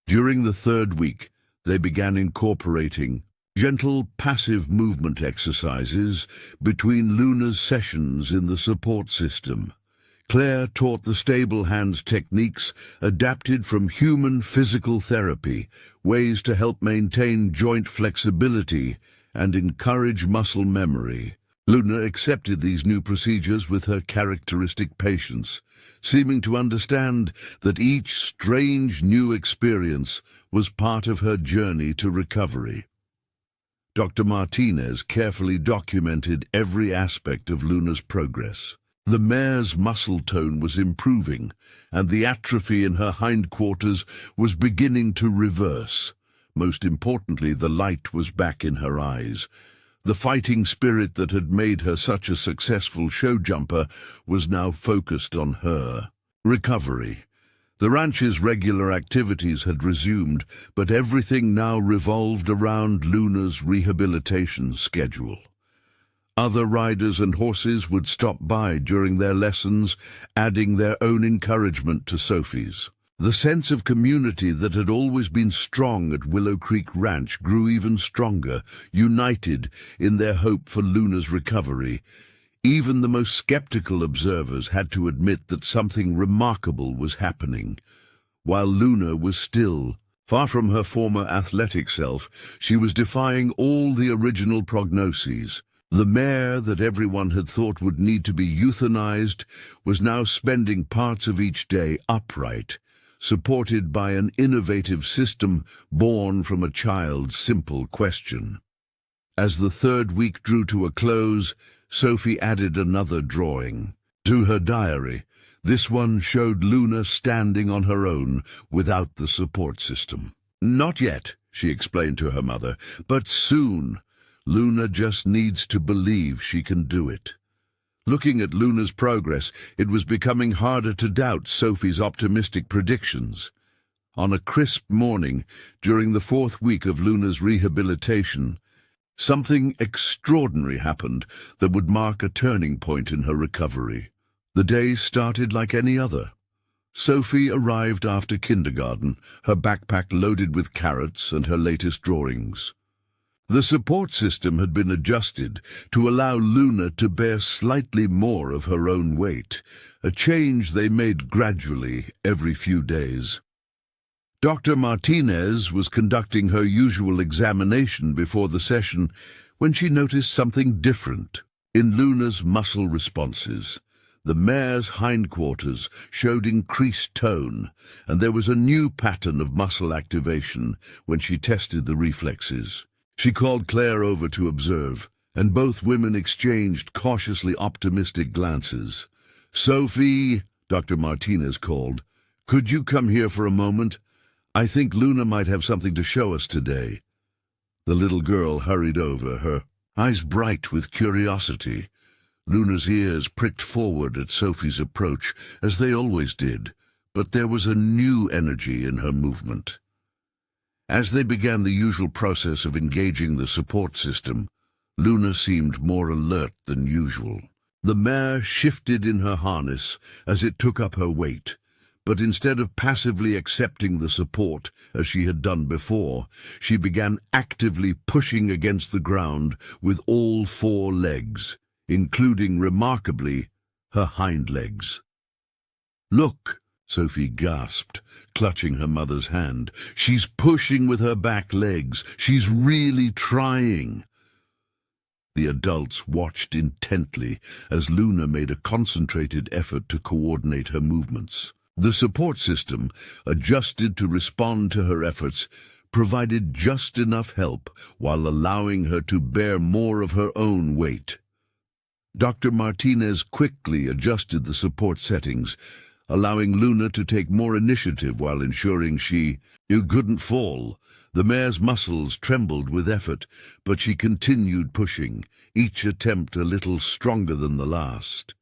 During the third week, they began incorporating gentle, passive movement exercises between Luna's sessions in the support system. Claire taught the stable hands techniques adapted from human physical therapy, ways to help maintain joint flexibility and encourage muscle memory. Luna accepted these new procedures with her characteristic patience, seeming to understand that each strange new experience was part of her journey to recovery. Dr. Martinez carefully documented every aspect of Luna's progress. The mare's muscle tone was improving, and the atrophy in her hindquarters was beginning to reverse. Most importantly, the light was back in her eyes. The fighting spirit that had made her such a successful show jumper was now focused on her recovery. The ranch's regular activities had resumed, but everything now revolved around Luna's rehabilitation schedule. Other riders and horses would stop by during their lessons, adding their own encouragement to Sophie's. The sense of community that had always been strong at Willow Creek Ranch grew even stronger, united in their hope for Luna's recovery. Even the most skeptical observers had to admit that something remarkable was happening. While Luna was still far from her former athletic self, she was defying all the original prognoses. The mare that everyone had thought would need to be euthanized was now spending parts of each day upright, supported by an innovative system born from a child's simple question. As the third week drew to a close, Sophie added another drawing to her diary. This one showed Luna standing on her own without the support system. "Not yet," she explained to her mother, "but soon. Luna just needs to believe she can do it." Looking at Luna's progress, it was becoming harder to doubt Sophie's optimistic predictions. On a crisp morning, during the fourth week of Luna's rehabilitation, something extraordinary happened that would mark a turning point in her recovery. The day started like any other. Sophie arrived after kindergarten, her backpack loaded with carrots and her latest drawings. The support system had been adjusted to allow Luna to bear slightly more of her own weight, a change they made gradually every few days. Dr. Martinez was conducting her usual examination before the session when she noticed something different in Luna's muscle responses. The mare's hindquarters showed increased tone, and there was a new pattern of muscle activation when she tested the reflexes. She called Claire over to observe, and both women exchanged cautiously optimistic glances. "Sophie," Dr. Martinez called, "could you come here for a moment? I think Luna might have something to show us today." The little girl hurried over, her eyes bright with curiosity. Luna's ears pricked forward at Sophie's approach, as they always did, but there was a new energy in her movement. As they began the usual process of engaging the support system, Luna seemed more alert than usual. The mare shifted in her harness as it took up her weight, but instead of passively accepting the support as she had done before, she began actively pushing against the ground with all 4 legs, including, remarkably, her hind legs. "Look," Sophie gasped, clutching her mother's hand. "She's pushing with her back legs. She's really trying." The adults watched intently as Luna made a concentrated effort to coordinate her movements. The support system, adjusted to respond to her efforts, provided just enough help while allowing her to bear more of her own weight. Dr. Martinez quickly adjusted the support settings, allowing Luna to take more initiative while ensuring she couldn't fall. The mare's muscles trembled with effort, but she continued pushing, each attempt a little stronger than the last.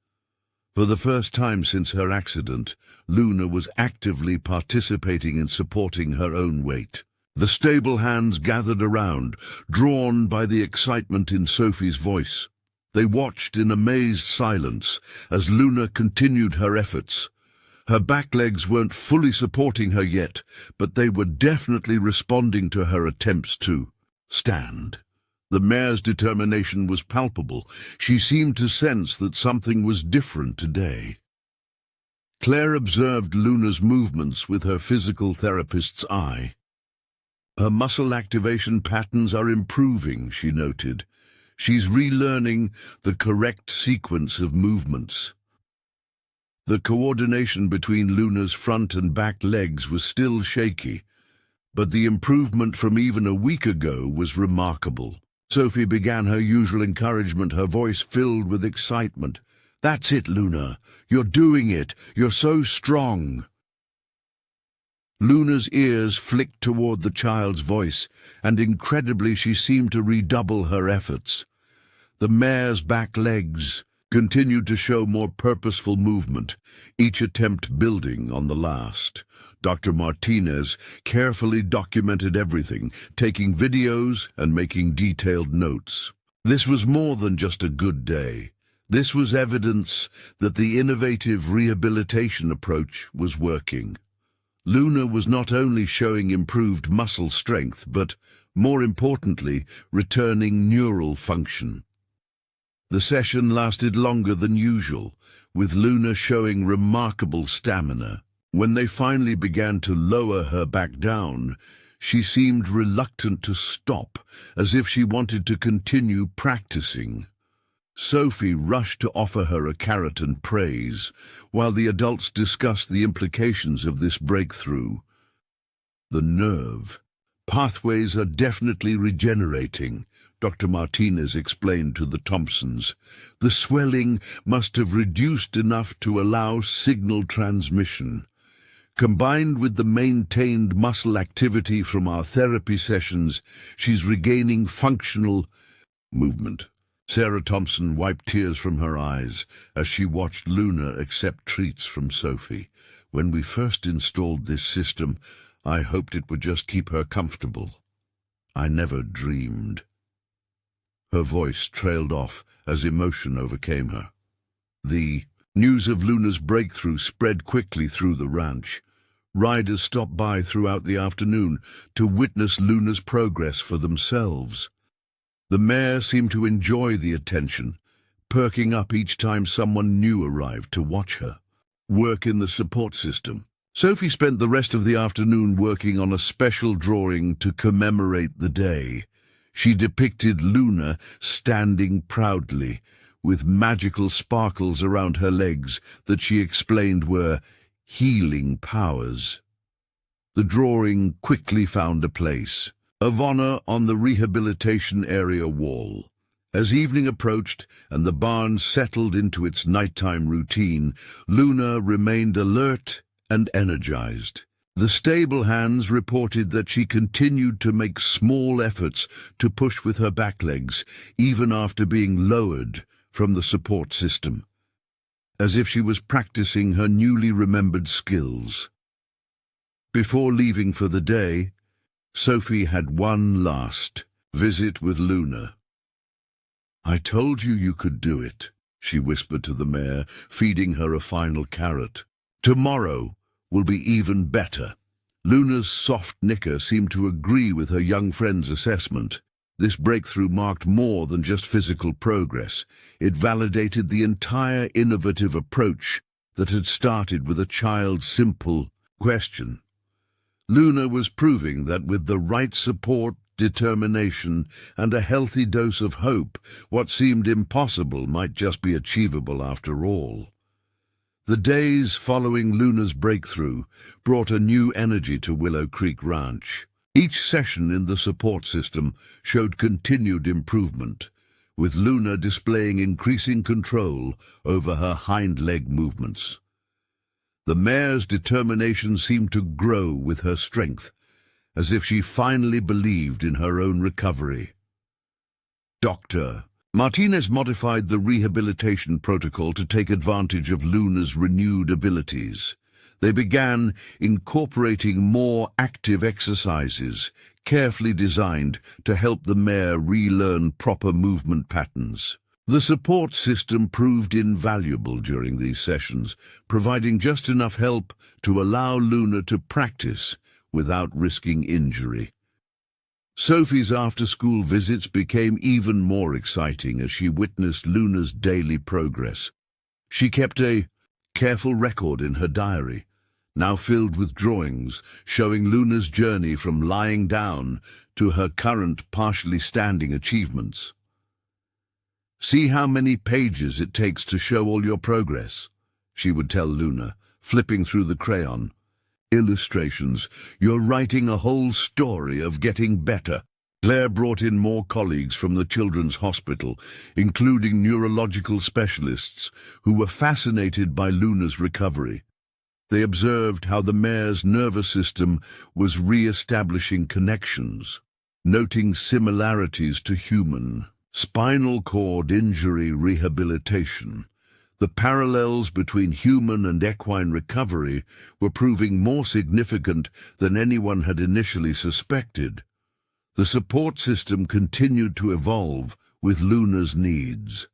For the first time since her accident, Luna was actively participating in supporting her own weight. The stable hands gathered around, drawn by the excitement in Sophie's voice. They watched in amazed silence as Luna continued her efforts. Her back legs weren't fully supporting her yet, but they were definitely responding to her attempts to stand. The mare's determination was palpable. She seemed to sense that something was different today. Claire observed Luna's movements with her physical therapist's eye. "Her muscle activation patterns are improving," she noted. "She's relearning the correct sequence of movements." The coordination between Luna's front and back legs was still shaky, but the improvement from even a week ago was remarkable. Sophie began her usual encouragement, her voice filled with excitement. "That's it, Luna. You're doing it. You're so strong." Luna's ears flicked toward the child's voice, and incredibly she seemed to redouble her efforts. The mare's back legs continued to show more purposeful movement, each attempt building on the last. Dr. Martinez carefully documented everything, taking videos and making detailed notes. This was more than just a good day. This was evidence that the innovative rehabilitation approach was working. Luna was not only showing improved muscle strength, but, more importantly, returning neural function. The session lasted longer than usual, with Luna showing remarkable stamina. When they finally began to lower her back down, she seemed reluctant to stop, as if she wanted to continue practicing. Sophie rushed to offer her a carrot and praise, while the adults discussed the implications of this breakthrough. "The nerve pathways are definitely regenerating," Dr. Martinez explained to the Thompsons. "The swelling must have reduced enough to allow signal transmission. Combined with the maintained muscle activity from our therapy sessions, she's regaining functional movement." Sarah Thompson wiped tears from her eyes as she watched Luna accept treats from Sophie. "When we first installed this system, I hoped it would just keep her comfortable. I never dreamed." Her voice trailed off as emotion overcame her. The news of Luna's breakthrough spread quickly through the ranch. Riders stopped by throughout the afternoon to witness Luna's progress for themselves. The mare seemed to enjoy the attention, perking up each time someone new arrived to watch her work in the support system. Sophie spent the rest of the afternoon working on a special drawing to commemorate the day. She depicted Luna standing proudly, with magical sparkles around her legs that she explained were healing powers. The drawing quickly found a place of honor on the rehabilitation area wall. As evening approached and the barn settled into its nighttime routine, Luna remained alert and energized. The stable hands reported that she continued to make small efforts to push with her back legs, even after being lowered from the support system, as if she was practicing her newly remembered skills. Before leaving for the day, Sophie had one last visit with Luna. "I told you you could do it," she whispered to the mare, feeding her a final carrot. "Tomorrow will be even better." Luna's soft knicker seemed to agree with her young friend's assessment. This breakthrough marked more than just physical progress. It validated the entire innovative approach that had started with a child's simple question. Luna was proving that with the right support, determination, and a healthy dose of hope, what seemed impossible might just be achievable after all. The days following Luna's breakthrough brought a new energy to Willow Creek Ranch. Each session in the support system showed continued improvement, with Luna displaying increasing control over her hind leg movements. The mare's determination seemed to grow with her strength, as if she finally believed in her own recovery. Dr. Martinez modified the rehabilitation protocol to take advantage of Luna's renewed abilities. They began incorporating more active exercises, carefully designed to help the mare relearn proper movement patterns. The support system proved invaluable during these sessions, providing just enough help to allow Luna to practice without risking injury. Sophie's after-school visits became even more exciting as she witnessed Luna's daily progress. She kept a careful record in her diary, now filled with drawings showing Luna's journey from lying down to her current partially standing achievements. "See how many pages it takes to show all your progress," she would tell Luna, flipping through the crayon. "Illustrations. You're writing a whole story of getting better." Claire brought in more colleagues from the children's hospital, including neurological specialists, who were fascinated by Luna's recovery. They observed how the mare's nervous system was re-establishing connections, noting similarities to human spinal cord injury rehabilitation. The parallels between human and equine recovery were proving more significant than anyone had initially suspected. The support system continued to evolve with Luna's needs.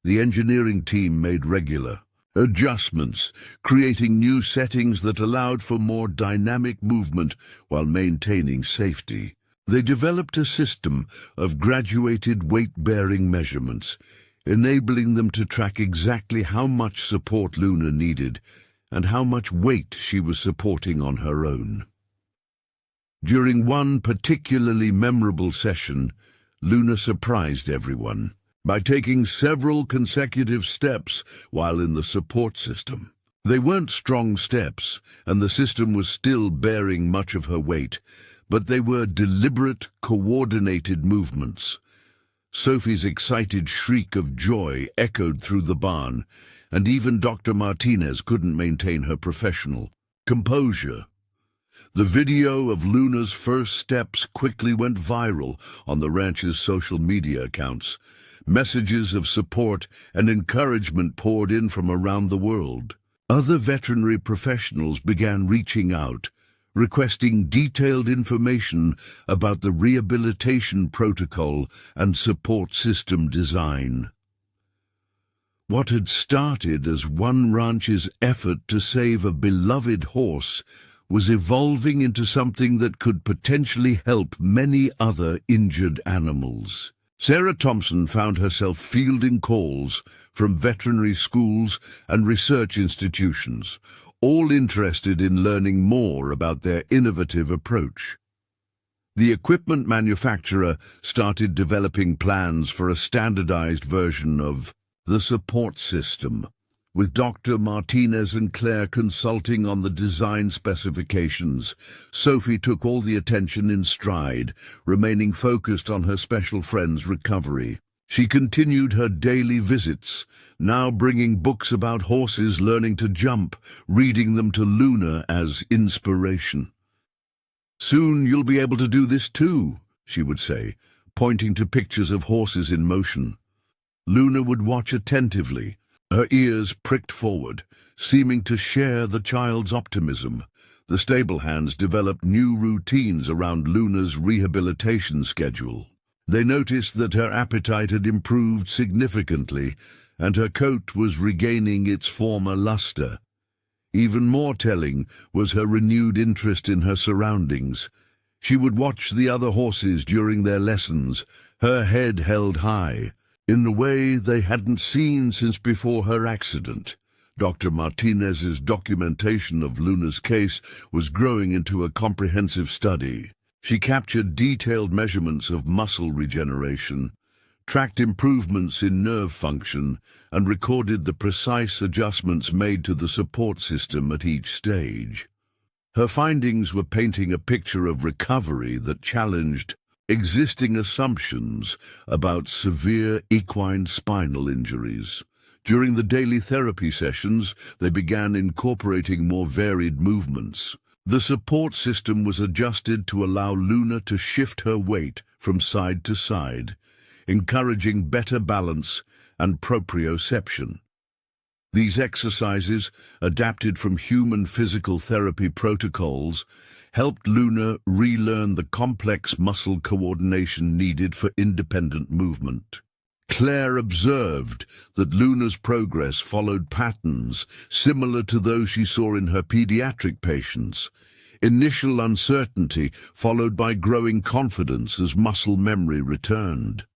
The engineering team made regular adjustments, creating new settings that allowed for more dynamic movement while maintaining safety. They developed a system of graduated weight-bearing measurements, enabling them to track exactly how much support Luna needed and how much weight she was supporting on her own. During one particularly memorable session, Luna surprised everyone by taking several consecutive steps while in the support system. They weren't strong steps, and the system was still bearing much of her weight, but they were deliberate, coordinated movements. Sophie's excited shriek of joy echoed through the barn, and even Dr. Martinez couldn't maintain her professional composure. The video of Luna's first steps quickly went viral on the ranch's social media accounts. Messages of support and encouragement poured in from around the world. Other veterinary professionals began reaching out, requesting detailed information about the rehabilitation protocol and support system design. What had started as one ranch's effort to save a beloved horse was evolving into something that could potentially help many other injured animals. Sarah Thompson found herself fielding calls from veterinary schools and research institutions, all interested in learning more about their innovative approach. The equipment manufacturer started developing plans for a standardized version of The support system. With Dr. Martinez and Claire consulting on the design specifications, Sophie took all the attention in stride, remaining focused on her special friend's recovery. She continued her daily visits, now bringing books about horses learning to jump, reading them to Luna as inspiration. "Soon you'll be able to do this too," she would say, pointing to pictures of horses in motion. Luna would watch attentively, her ears pricked forward, seeming to share the child's optimism. The stable hands developed new routines around Luna's rehabilitation schedule. They noticed that her appetite had improved significantly, and her coat was regaining its former luster. Even more telling was her renewed interest in her surroundings. She would watch the other horses during their lessons, her head held high, in a way they hadn't seen since before her accident. Dr. Martinez's documentation of Luna's case was growing into a comprehensive study. She captured detailed measurements of muscle regeneration, tracked improvements in nerve function, and recorded the precise adjustments made to the support system at each stage. Her findings were painting a picture of recovery that challenged existing assumptions about severe equine spinal injuries. During the daily therapy sessions, they began incorporating more varied movements. The support system was adjusted to allow Luna to shift her weight from side to side, encouraging better balance and proprioception. These exercises, adapted from human physical therapy protocols, helped Luna relearn the complex muscle coordination needed for independent movement. Claire observed that Luna's progress followed patterns similar to those she saw in her pediatric patients. Initial uncertainty followed by growing confidence as muscle memory returned.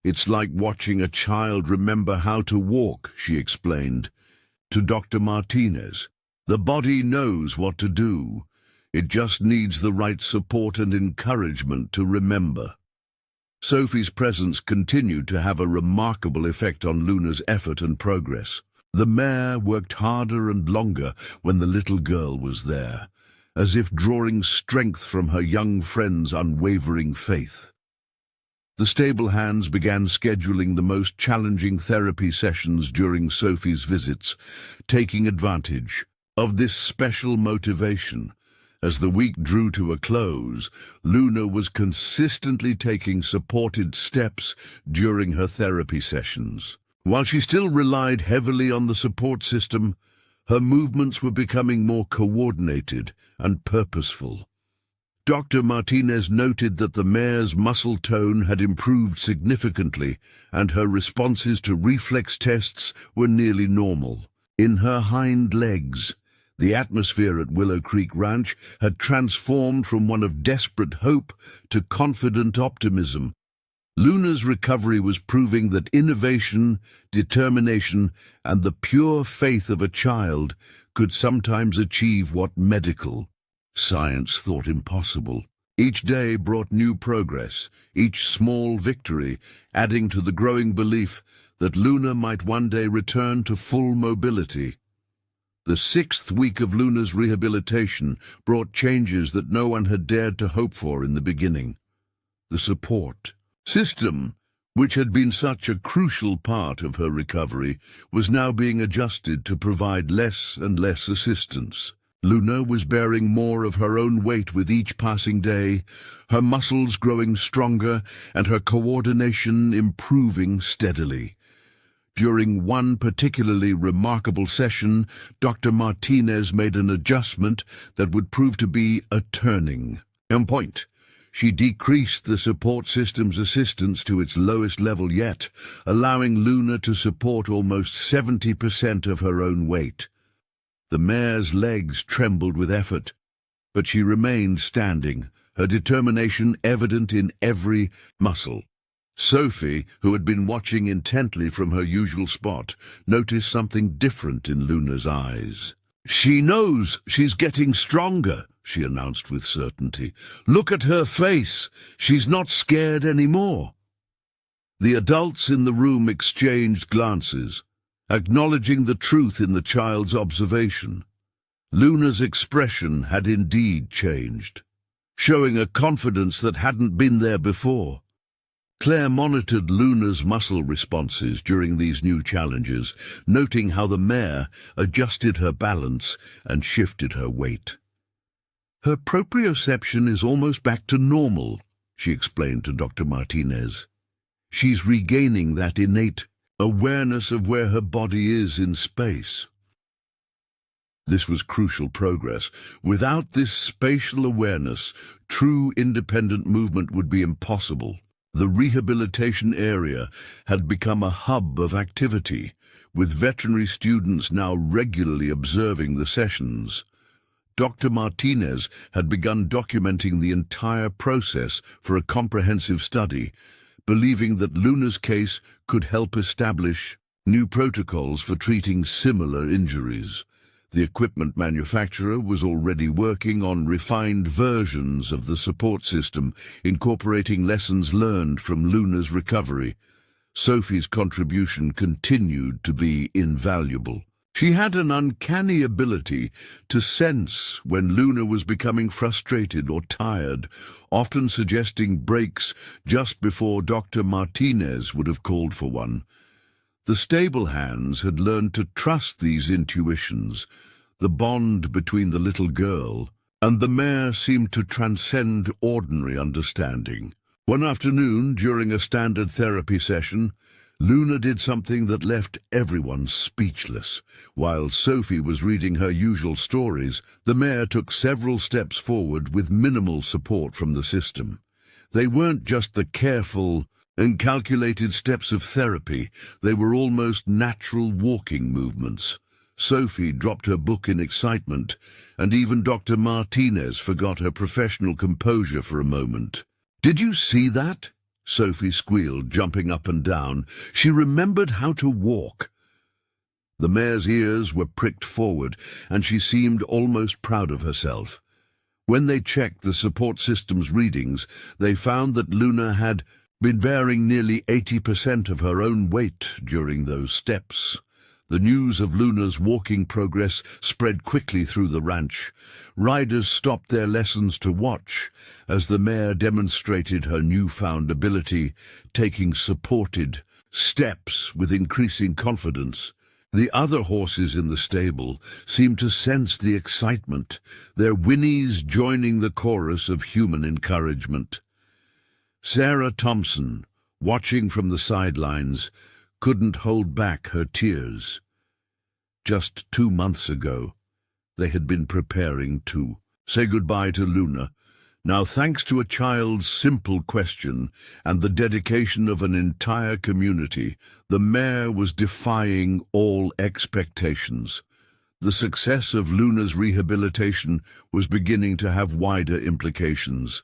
"It's like watching a child remember how to walk," she explained. To Dr. Martinez, "The body knows what to do. It just needs the right support and encouragement to remember." Sophie's presence continued to have a remarkable effect on Luna's effort and progress. The mare worked harder and longer when the little girl was there, as if drawing strength from her young friend's unwavering faith. The stable hands began scheduling the most challenging therapy sessions during Sophie's visits, taking advantage of this special motivation. As the week drew to a close, Luna was consistently taking supported steps during her therapy sessions. While she still relied heavily on the support system, her movements were becoming more coordinated and purposeful. Dr. Martinez noted that the mare's muscle tone had improved significantly, and her responses to reflex tests were nearly normal. In her hind legs, the atmosphere at Willow Creek Ranch had transformed from one of desperate hope to confident optimism. Luna's recovery was proving that innovation, determination, and the pure faith of a child could sometimes achieve what medical science thought impossible. Each day brought new progress, each small victory adding to the growing belief that Luna might one day return to full mobility. The 6th week of Luna's rehabilitation brought changes that no one had dared to hope for in the beginning. The support system, which had been such a crucial part of her recovery, was now being adjusted to provide less and less assistance. Luna was bearing more of her own weight with each passing day, her muscles growing stronger and her coordination improving steadily. During one particularly remarkable session, Dr. Martinez made an adjustment that would prove to be a turning point. She decreased the support system's assistance to its lowest level yet, allowing Luna to support almost 70% of her own weight. The mare's legs trembled with effort, but she remained standing, her determination evident in every muscle. Sophie, who had been watching intently from her usual spot, noticed something different in Luna's eyes. "She knows she's getting stronger," she announced with certainty. "Look at her face. She's not scared anymore." The adults in the room exchanged glances, acknowledging the truth in the child's observation. Luna's expression had indeed changed, showing a confidence that hadn't been there before. Claire monitored Luna's muscle responses during these new challenges, noting how the mare adjusted her balance and shifted her weight. "Her proprioception is almost back to normal," she explained to Dr. Martinez. "She's regaining that innate awareness of where her body is in space." This was crucial progress. Without this spatial awareness, true independent movement would be impossible. The rehabilitation area had become a hub of activity, with veterinary students now regularly observing the sessions. Dr. Martinez had begun documenting the entire process for a comprehensive study, believing that Luna's case could help establish new protocols for treating similar injuries. The equipment manufacturer was already working on refined versions of the support system, incorporating lessons learned from Luna's recovery. Sophie's contribution continued to be invaluable. She had an uncanny ability to sense when Luna was becoming frustrated or tired, often suggesting breaks just before Dr. Martinez would have called for one. The stable hands had learned to trust these intuitions. The bond between the little girl and the mare seemed to transcend ordinary understanding. One afternoon, during a standard therapy session, Luna did something that left everyone speechless. While Sophie was reading her usual stories, the mare took several steps forward with minimal support from the system. They weren't just the careful and calculated steps of therapy, they were almost natural walking movements. Sophie dropped her book in excitement, and even Dr. Martinez forgot her professional composure for a moment. "Did you see that?" Sophie squealed, jumping up and down. She remembered how to walk. The mare's ears were pricked forward, and she seemed almost proud of herself. When they checked the support system's readings, they found that Luna had been bearing nearly 80% of her own weight during those steps. The news of Luna's walking progress spread quickly through the ranch. Riders stopped their lessons to watch as the mare demonstrated her newfound ability, taking supported steps with increasing confidence. The other horses in the stable seemed to sense the excitement, their whinnies joining the chorus of human encouragement. Sarah Thompson, watching from the sidelines, couldn't hold back her tears. Just 2 months ago, they had been preparing to say goodbye to Luna. Now, thanks to a child's simple question and the dedication of an entire community, the mare was defying all expectations. The success of Luna's rehabilitation was beginning to have wider implications.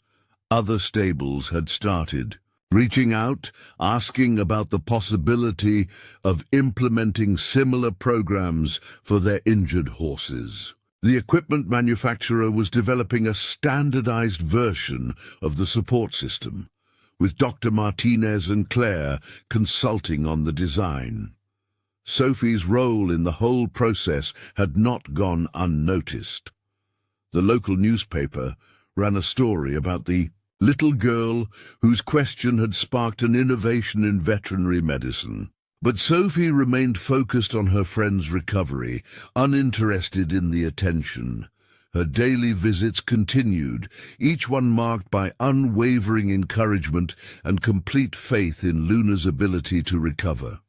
Other stables had started reaching out, asking about the possibility of implementing similar programs for their injured horses. The equipment manufacturer was developing a standardized version of the support system, with Dr. Martinez and Claire consulting on the design. Sophie's role in the whole process had not gone unnoticed. The local newspaper ran a story about the little girl whose question had sparked an innovation in veterinary medicine. But Sophie remained focused on her friend's recovery, uninterested in the attention. Her daily visits continued, each one marked by unwavering encouragement and complete faith in Luna's ability to recover.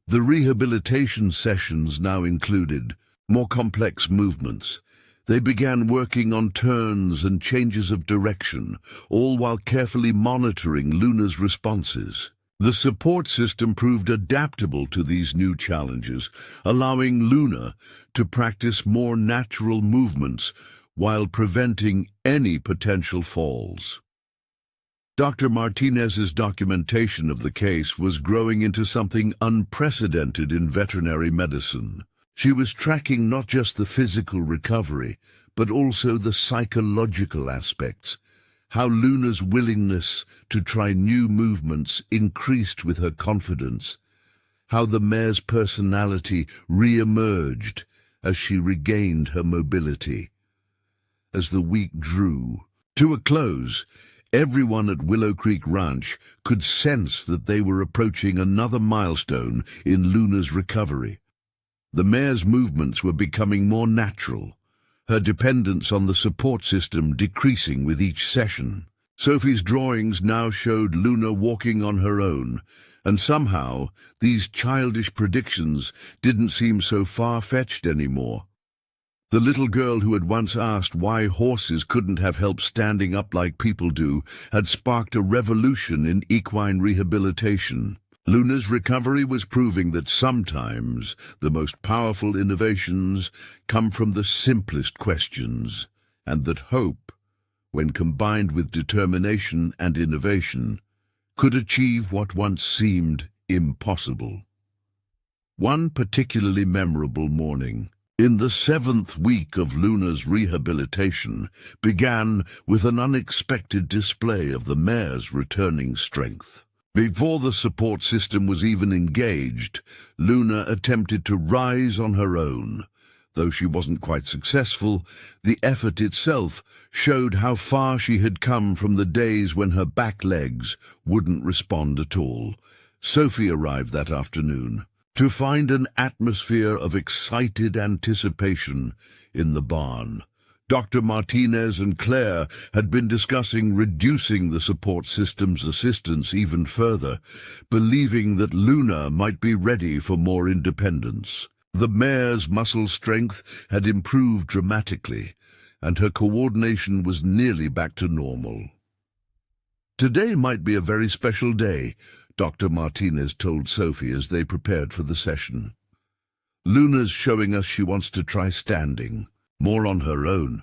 The rehabilitation sessions now included more complex movements. They began working on turns and changes of direction, all while carefully monitoring Luna's responses. The support system proved adaptable to these new challenges, allowing Luna to practice more natural movements while preventing any potential falls. Dr. Martinez's documentation of the case was growing into something unprecedented in veterinary medicine. She was tracking not just the physical recovery, but also the psychological aspects, How Luna's willingness to try new movements increased with her confidence. How the mare's personality re-emerged as she regained her mobility. As the week drew to a close, everyone at Willow Creek Ranch could sense that they were approaching another milestone in Luna's recovery. The mare's movements were becoming more natural, her dependence on the support system decreasing with each session. Sophie's drawings now showed Luna walking on her own, and somehow these childish predictions didn't seem so far-fetched anymore. The little girl who had once asked why horses couldn't have help standing up like people do had sparked a revolution in equine rehabilitation. Luna's recovery was proving that sometimes the most powerful innovations come from the simplest questions, and that hope, when combined with determination and innovation, could achieve what once seemed impossible. One particularly memorable morning, in the 7th week of Luna's rehabilitation, began with an unexpected display of the mare's returning strength. Before the support system was even engaged, Luna attempted to rise on her own. Though she wasn't quite successful, the effort itself showed how far she had come from the days when her back legs wouldn't respond at all. Sophie arrived that afternoon to find an atmosphere of excited anticipation in the barn. Dr. Martinez and Claire had been discussing reducing the support system's assistance even further, believing that Luna might be ready for more independence. The mare's muscle strength had improved dramatically, and her coordination was nearly back to normal. "Today might be a very special day," Dr. Martinez told Sophie as they prepared for the session. "Luna's showing us she wants to try standing, more on her own."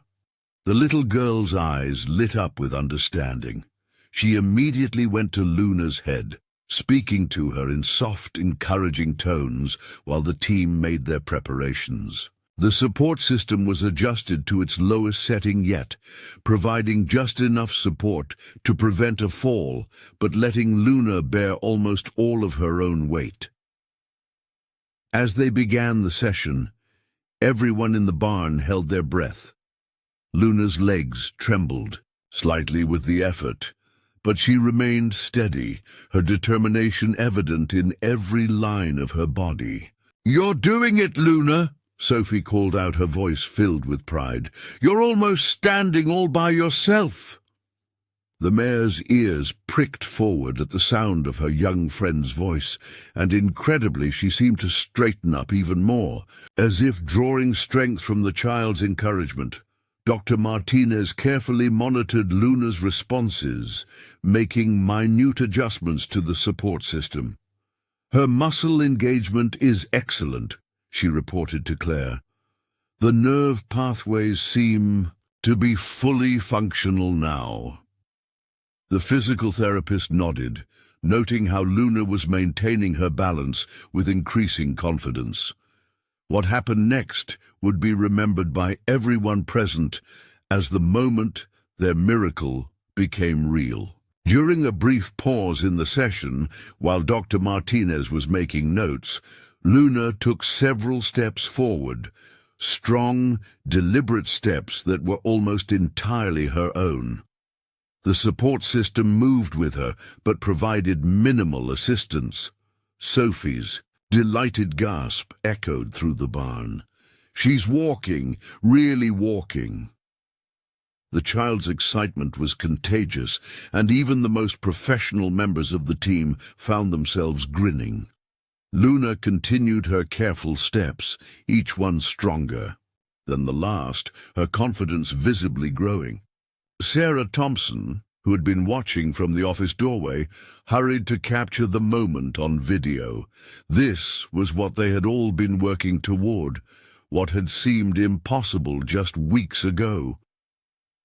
The little girl's eyes lit up with understanding. She immediately went to Luna's head, speaking to her in soft, encouraging tones while the team made their preparations. The support system was adjusted to its lowest setting yet, providing just enough support to prevent a fall, but letting Luna bear almost all of her own weight. As they began the session, everyone in the barn held their breath. Luna's legs trembled, slightly with the effort, but she remained steady, her determination evident in every line of her body. "You're doing it, Luna!" Sophie called out, her voice filled with pride. "You're almost standing all by yourself." The mare's ears pricked forward at the sound of her young friend's voice, and incredibly she seemed to straighten up even more, as if drawing strength from the child's encouragement. Dr. Martinez carefully monitored Luna's responses, making minute adjustments to the support system. "Her muscle engagement is excellent," she reported to Claire. "The nerve pathways seem to be fully functional now." The physical therapist nodded, noting how Luna was maintaining her balance with increasing confidence. What happened next would be remembered by everyone present as the moment their miracle became real. During a brief pause in the session, while Dr. Martinez was making notes, Luna took several steps forward, strong, deliberate steps that were almost entirely her own. The support system moved with her, but provided minimal assistance. Sophie's delighted gasp echoed through the barn. "She's walking, really walking." The child's excitement was contagious, and even the most professional members of the team found themselves grinning. Luna continued her careful steps, each one stronger than the last, her confidence visibly growing. Sarah Thompson, who had been watching from the office doorway, hurried to capture the moment on video. This was what they had all been working toward, what had seemed impossible just weeks ago.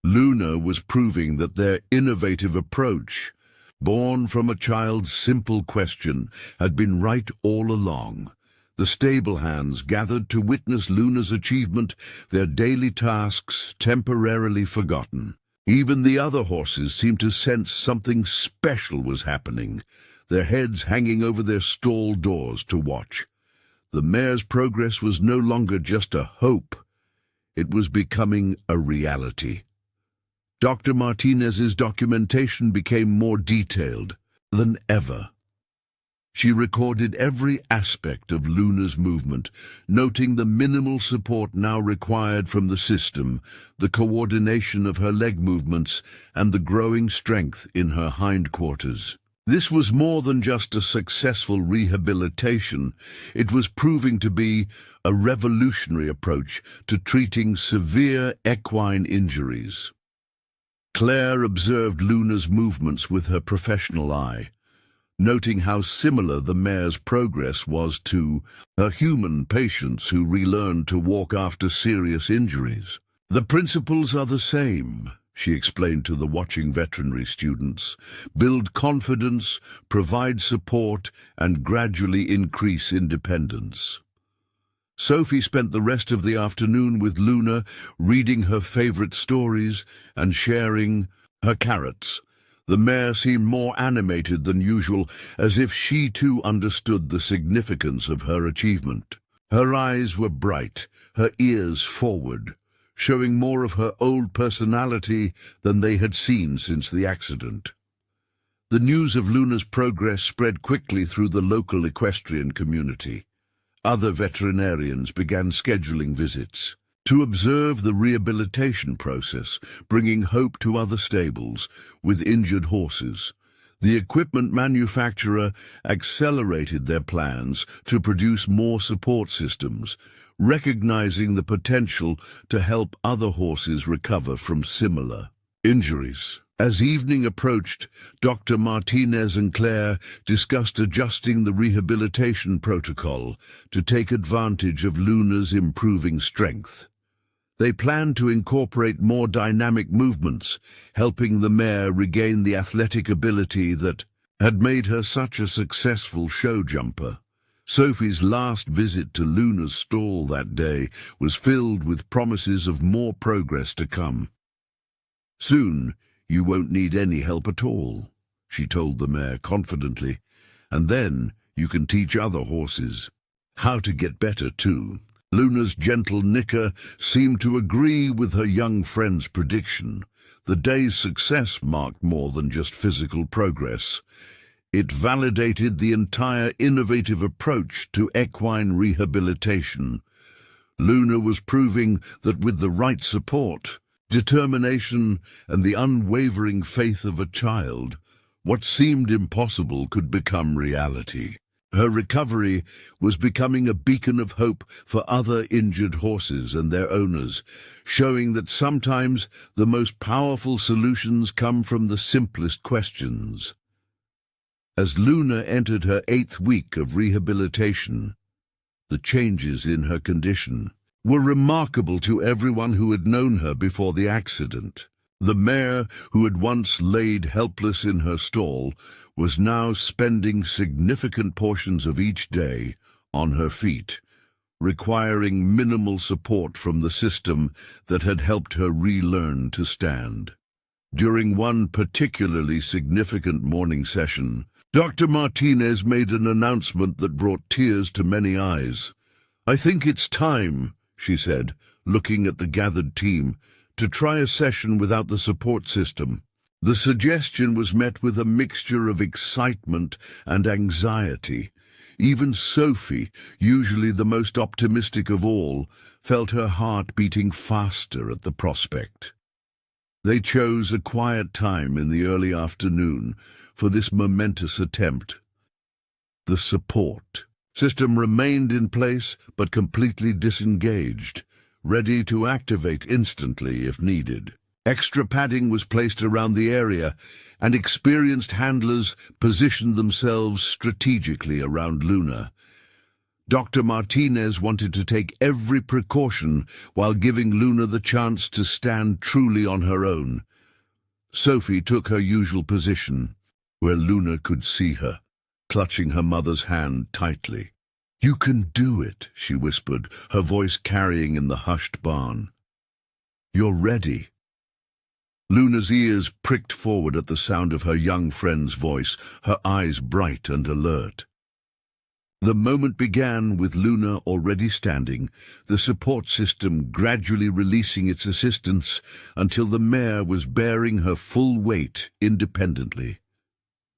Luna was proving that their innovative approach, born from a child's simple question, had been right all along. The stable hands gathered to witness Luna's achievement, their daily tasks temporarily forgotten. Even the other horses seemed to sense something special was happening, their heads hanging over their stall doors to watch. The mare's progress was no longer just a hope. It was becoming a reality. Dr. Martinez's documentation became more detailed than ever. She recorded every aspect of Luna's movement, noting the minimal support now required from the system, the coordination of her leg movements, and the growing strength in her hindquarters. This was more than just a successful rehabilitation. It was proving to be a revolutionary approach to treating severe equine injuries. Claire observed Luna's movements with her professional eye, noting how similar the mare's progress was to her human patients who relearned to walk after serious injuries. The principles are the same, she explained to the watching veterinary students. Build confidence, provide support, and gradually increase independence. Sophie spent the rest of the afternoon with Luna, reading her favorite stories and sharing her carrots. The mare seemed more animated than usual, as if she too understood the significance of her achievement. Her eyes were bright, her ears forward, showing more of her old personality than they had seen since the accident. The news of Luna's progress spread quickly through the local equestrian community. Other veterinarians began scheduling visits to observe the rehabilitation process, bringing hope to other stables with injured horses. The equipment manufacturer accelerated their plans to produce more support systems, recognizing the potential to help other horses recover from similar injuries. As evening approached, Dr. Martinez and Claire discussed adjusting the rehabilitation protocol to take advantage of Luna's improving strength. They planned to incorporate more dynamic movements, helping the mare regain the athletic ability that had made her such a successful show jumper. Sophie's last visit to Luna's stall that day was filled with promises of more progress to come. Soon, you won't need any help at all, she told the mare confidently, and then you can teach other horses how to get better too. Luna's gentle nicker seemed to agree with her young friend's prediction. The day's success marked more than just physical progress. It validated the entire innovative approach to equine rehabilitation. Luna was proving that with the right support, determination, and the unwavering faith of a child, what seemed impossible could become reality. Her recovery was becoming a beacon of hope for other injured horses and their owners, showing that sometimes the most powerful solutions come from the simplest questions. As Luna entered her 8th week of rehabilitation, the changes in her condition were remarkable to everyone who had known her before the accident. The mare, who had once laid helpless in her stall, was now spending significant portions of each day on her feet, requiring minimal support from the system that had helped her relearn to stand. During one particularly significant morning session, Dr. Martinez made an announcement that brought tears to many eyes. "I think it's time," she said, looking at the gathered team, "to try a session without the support system." The suggestion was met with a mixture of excitement and anxiety. Even Sophie, usually the most optimistic of all, felt her heart beating faster at the prospect. They chose a quiet time in the early afternoon for this momentous attempt. The support system remained in place but completely disengaged, ready to activate instantly if needed. Extra padding was placed around the area, and experienced handlers positioned themselves strategically around Luna. Dr. Martinez wanted to take every precaution while giving Luna the chance to stand truly on her own. Sophie took her usual position, where Luna could see her, clutching her mother's hand tightly. "You can do it," she whispered, her voice carrying in the hushed barn. "You're ready." Luna's ears pricked forward at the sound of her young friend's voice, her eyes bright and alert. The moment began with Luna already standing, the support system gradually releasing its assistance until the mare was bearing her full weight independently.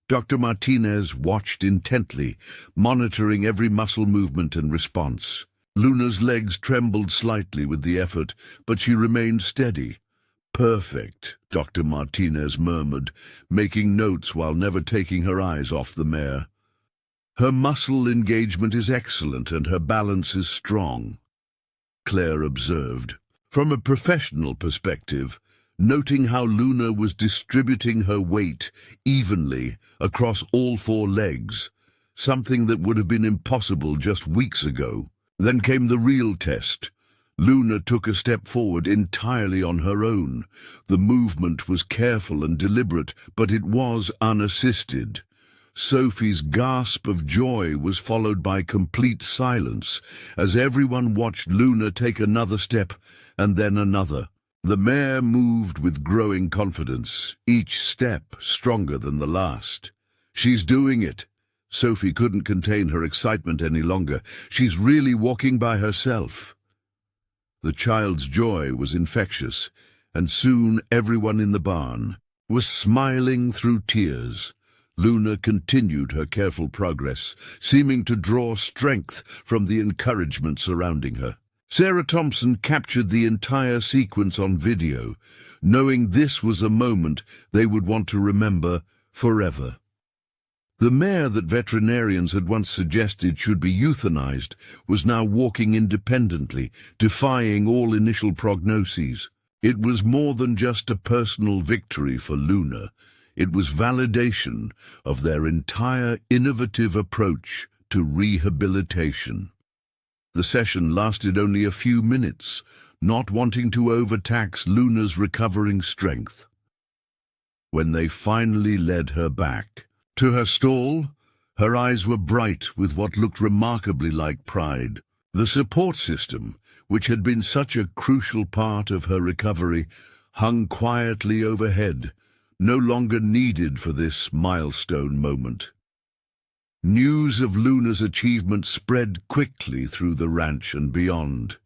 Dr. Martinez watched intently, monitoring every muscle movement and response. Luna's legs trembled slightly with the effort, but she remained steady. "Perfect," Dr. Martinez murmured, making notes while never taking her eyes off the mare. "Her muscle engagement is excellent and her balance is strong," Claire observed. From a professional perspective, noting how Luna was distributing her weight evenly across all four legs, something that would have been impossible just weeks ago. Then came the real test. Luna took a step forward entirely on her own. The movement was careful and deliberate, but it was unassisted. Sophie's gasp of joy was followed by complete silence as everyone watched Luna take another step and then another. The mare moved with growing confidence, each step stronger than the last. "She's doing it." Sophie couldn't contain her excitement any longer. "She's really walking by herself." The child's joy was infectious, and soon everyone in the barn was smiling through tears. Luna continued her careful progress, seeming to draw strength from the encouragement surrounding her. Sarah Thompson captured the entire sequence on video, knowing this was a moment they would want to remember forever. The mare that veterinarians had once suggested should be euthanized was now walking independently, defying all initial prognoses. It was more than just a personal victory for Luna. It was validation of their entire innovative approach to rehabilitation. The session lasted only a few minutes, not wanting to overtax Luna's recovering strength. When they finally led her back to her stall, her eyes were bright with what looked remarkably like pride. The support system, which had been such a crucial part of her recovery, hung quietly overhead, no longer needed for this milestone moment. News of Luna's achievement spread quickly through the ranch and beyond.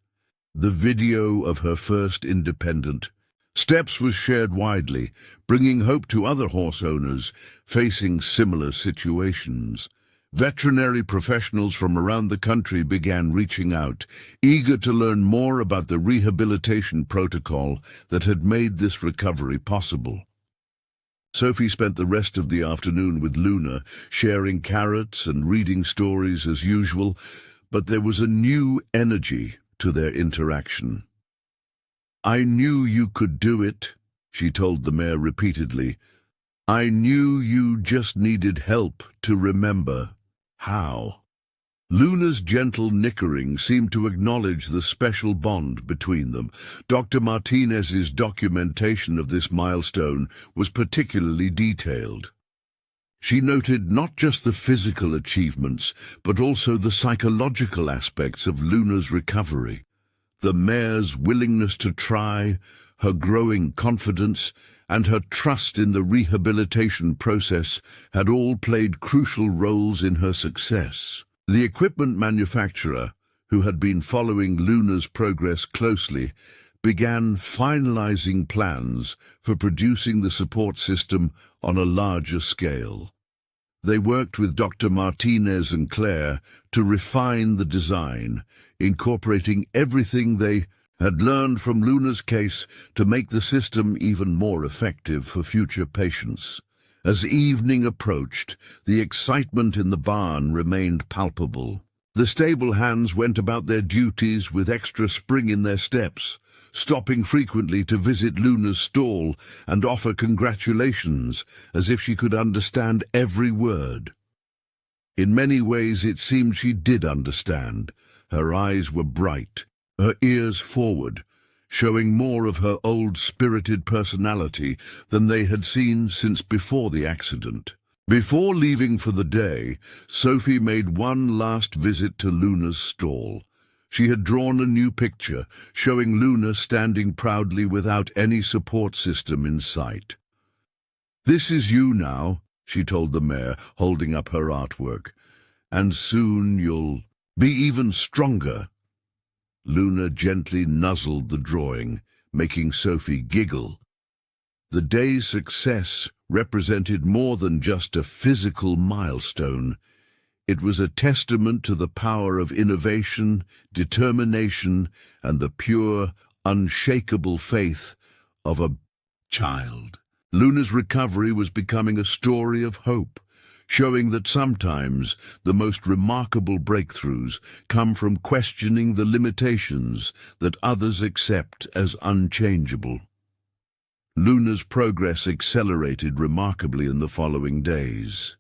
The video of her first independent steps was shared widely, bringing hope to other horse owners facing similar situations. Veterinary professionals from around the country began reaching out, eager to learn more about the rehabilitation protocol that had made this recovery possible. Sophie spent the rest of the afternoon with Luna, sharing carrots and reading stories as usual, but there was a new energy to their interaction. "I knew you could do it," she told the mare repeatedly. "I knew you just needed help to remember how." Luna's gentle nickering seemed to acknowledge the special bond between them. Dr. Martinez's documentation of this milestone was particularly detailed. She noted not just the physical achievements, but also the psychological aspects of Luna's recovery. The mare's willingness to try, her growing confidence, and her trust in the rehabilitation process had all played crucial roles in her success. The equipment manufacturer, who had been following Luna's progress closely, began finalizing plans for producing the support system on a larger scale. They worked with Dr. Martinez and Claire to refine the design, incorporating everything they had learned from Luna's case to make the system even more effective for future patients. As evening approached, the excitement in the barn remained palpable. The stable hands went about their duties with extra spring in their steps, stopping frequently to visit Luna's stall and offer congratulations, as if she could understand every word. In many ways it seemed she did understand. Her eyes were bright, her ears forward, showing more of her old spirited personality than they had seen since before the accident. Before leaving for the day, Sophie made one last visit to Luna's stall. She had drawn a new picture, showing Luna standing proudly without any support system in sight. "This is you now," she told the mare, holding up her artwork. "And soon you'll be even stronger." Luna gently nuzzled the drawing, making Sophie giggle. The day's success represented more than just a physical milestone. It was a testament to the power of innovation, determination, and the pure, unshakable faith of a child. Luna's recovery was becoming a story of hope, showing that sometimes the most remarkable breakthroughs come from questioning the limitations that others accept as unchangeable. Luna's progress accelerated remarkably in the following days.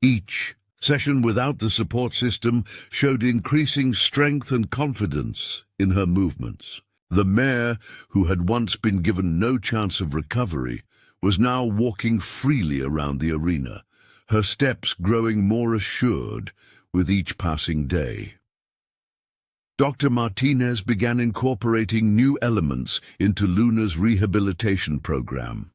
Each session without the support system showed increasing strength and confidence in her movements. The mare, who had once been given no chance of recovery, was now walking freely around the arena, her steps growing more assured with each passing day. Dr. Martinez began incorporating new elements into Luna's rehabilitation program.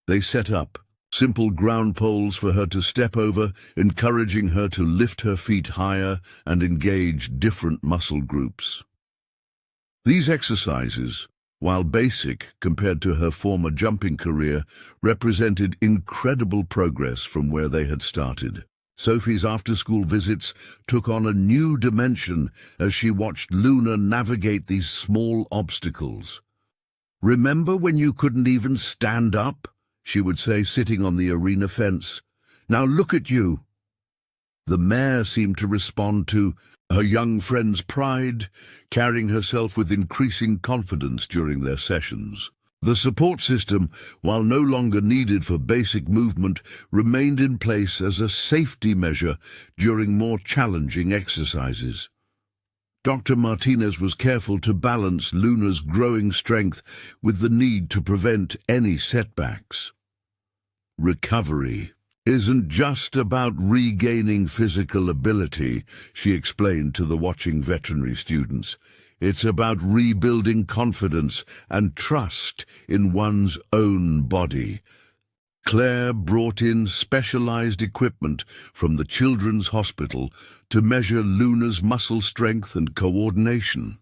They set up simple ground poles for her to step over, encouraging her to lift her feet higher and engage different muscle groups. These exercises, while basic compared to her former jumping career, represented incredible progress from where they had started. Sophie's after-school visits took on a new dimension as she watched Luna navigate these small obstacles. "Remember when you couldn't even stand up?" she would say, sitting on the arena fence. "Now look at you." The mare seemed to respond to her young friend's pride, carrying herself with increasing confidence during their sessions. The support system, while no longer needed for basic movement, remained in place as a safety measure during more challenging exercises. Dr. Martinez was careful to balance Luna's growing strength with the need to prevent any setbacks. "Recovery isn't just about regaining physical ability," she explained to the watching veterinary students. "It's about rebuilding confidence and trust in one's own body." Claire brought in specialized equipment from the Children's Hospital to measure Luna's muscle strength and coordination.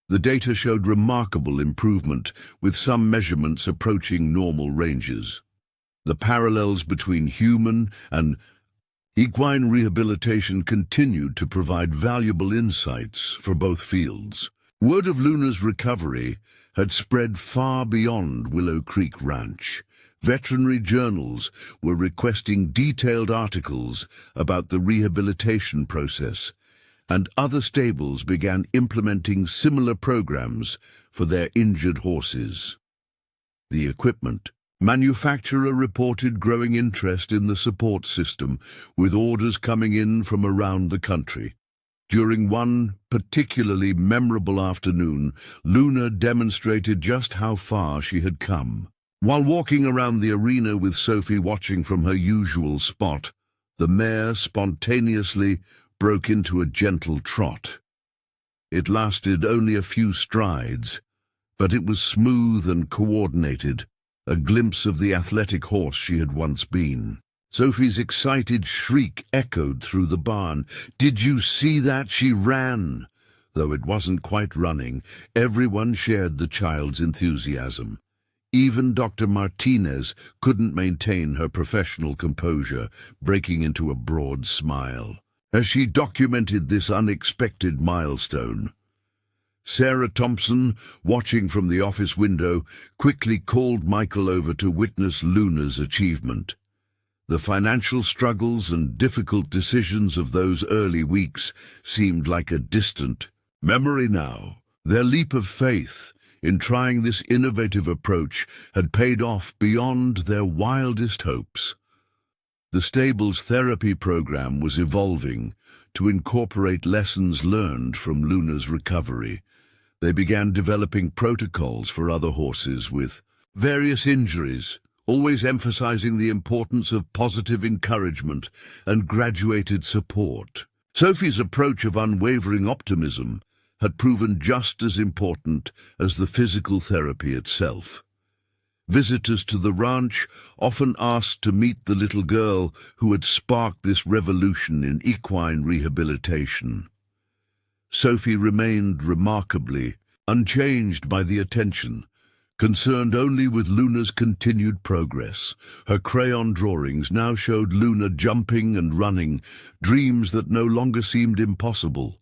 The data showed remarkable improvement, with some measurements approaching normal ranges. The parallels between human and equine rehabilitation continued to provide valuable insights for both fields. Word of Luna's recovery had spread far beyond Willow Creek Ranch. Veterinary journals were requesting detailed articles about the rehabilitation process, and other stables began implementing similar programs for their injured horses. The equipment manufacturer reported growing interest in the support system, with orders coming in from around the country. During one particularly memorable afternoon, Luna demonstrated just how far she had come. While walking around the arena with Sophie watching from her usual spot, the mare spontaneously broke into a gentle trot. It lasted only a few strides, but it was smooth and coordinated, a glimpse of the athletic horse she had once been. Sophie's excited shriek echoed through the barn. "Did you see that? She ran!" Though it wasn't quite running, everyone shared the child's enthusiasm. Even Dr. Martinez couldn't maintain her professional composure, breaking into a broad smile as she documented this unexpected milestone. Sarah Thompson, watching from the office window, quickly called Michael over to witness Luna's achievement. The financial struggles and difficult decisions of those early weeks seemed like a distant memory now. Their leap of faith in trying this innovative approach had paid off beyond their wildest hopes. The stable's therapy program was evolving to incorporate lessons learned from Luna's recovery. They began developing protocols for other horses with various injuries, always emphasizing the importance of positive encouragement and graduated support. Sophie's approach of unwavering optimism had proven just as important as the physical therapy itself. Visitors to the ranch often asked to meet the little girl who had sparked this revolution in equine rehabilitation. Sophie remained remarkably unchanged by the attention, concerned only with Luna's continued progress. Her crayon drawings now showed Luna jumping and running, dreams that no longer seemed impossible.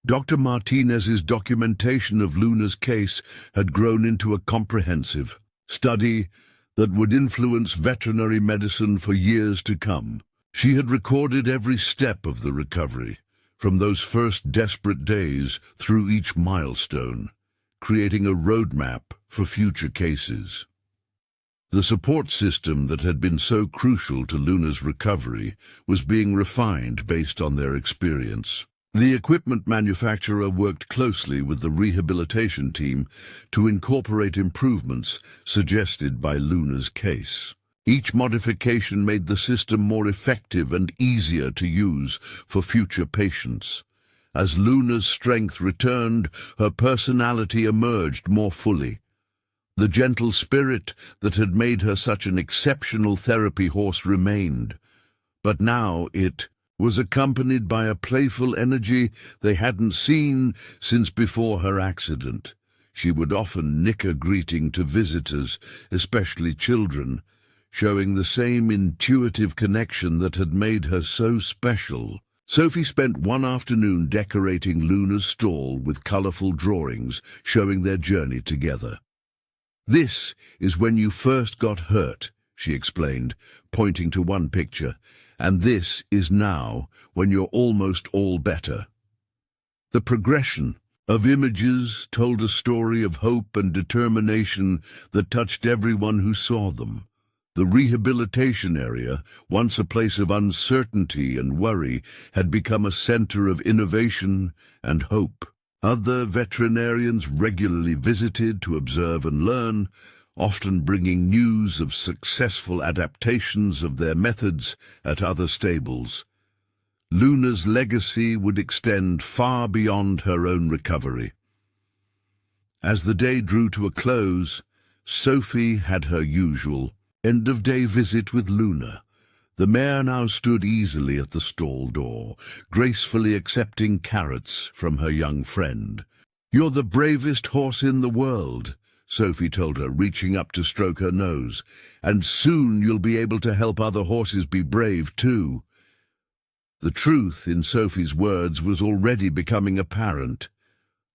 Dr. Martinez's documentation of Luna's case had grown into a comprehensive study that would influence veterinary medicine for years to come. She had recorded every step of the recovery, from those first desperate days through each milestone, creating a roadmap for future cases. The support system that had been so crucial to Luna's recovery was being refined based on their experience. The equipment manufacturer worked closely with the rehabilitation team to incorporate improvements suggested by Luna's case. Each modification made the system more effective and easier to use for future patients. As Luna's strength returned, her personality emerged more fully. The gentle spirit that had made her such an exceptional therapy horse remained, but now it was accompanied by a playful energy they hadn't seen since before her accident. She would often nick a greeting to visitors, especially children, showing the same intuitive connection that had made her so special. Sophie spent one afternoon decorating Luna's stall with colorful drawings showing their journey together. "This is when you first got hurt," she explained, pointing to one picture, "and this is now, when you're almost all better." The progression of images told a story of hope and determination that touched everyone who saw them. The rehabilitation area, once a place of uncertainty and worry, had become a center of innovation and hope. Other veterinarians regularly visited to observe and learn, often bringing news of successful adaptations of their methods at other stables. Luna's legacy would extend far beyond her own recovery. As the day drew to a close, Sophie had her usual end-of-day visit with Luna. The mare now stood easily at the stall door, gracefully accepting carrots from her young friend. "You're the bravest horse in the world," Sophie told her, reaching up to stroke her nose, "and soon you'll be able to help other horses be brave too." The truth in Sophie's words was already becoming apparent.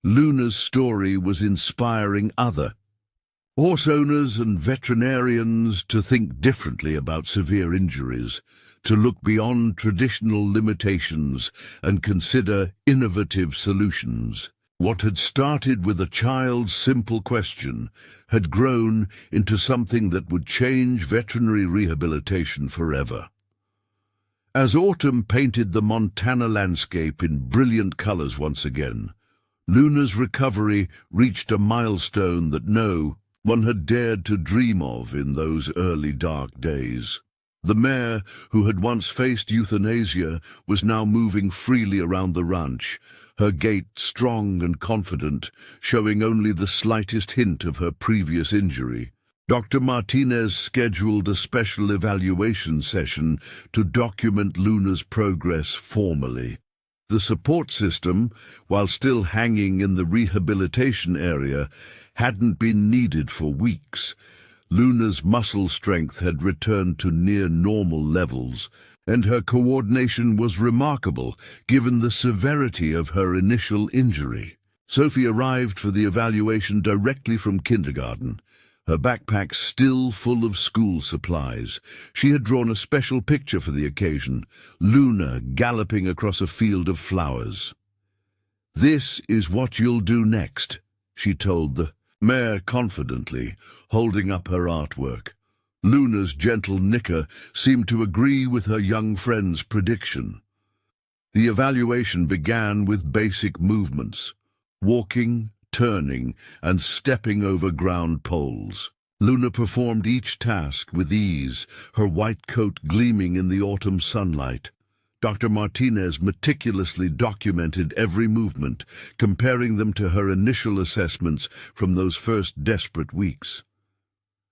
Luna's story was inspiring other horse owners and veterinarians to think differently about severe injuries, to look beyond traditional limitations and consider innovative solutions. What had started with a child's simple question had grown into something that would change veterinary rehabilitation forever. As autumn painted the Montana landscape in brilliant colors once again, Luna's recovery reached a milestone that no one had dared to dream of in those early dark days. The mare, who had once faced euthanasia, was now moving freely around the ranch, her gait strong and confident, showing only the slightest hint of her previous injury. Dr. Martinez scheduled a special evaluation session to document Luna's progress formally. The support system, while still hanging in the rehabilitation area, hadn't been needed for weeks. Luna's muscle strength had returned to near normal levels, and her coordination was remarkable given the severity of her initial injury. Sophie arrived for the evaluation directly from kindergarten, her backpack still full of school supplies. She had drawn a special picture for the occasion, Luna galloping across a field of flowers. "This is what you'll do next," she told the mare confidently, holding up her artwork. Luna's gentle nicker seemed to agree with her young friend's prediction. The evaluation began with basic movements, walking, turning, and stepping over ground poles. Luna performed each task with ease, her white coat gleaming in the autumn sunlight. Dr. Martinez meticulously documented every movement, comparing them to her initial assessments from those first desperate weeks.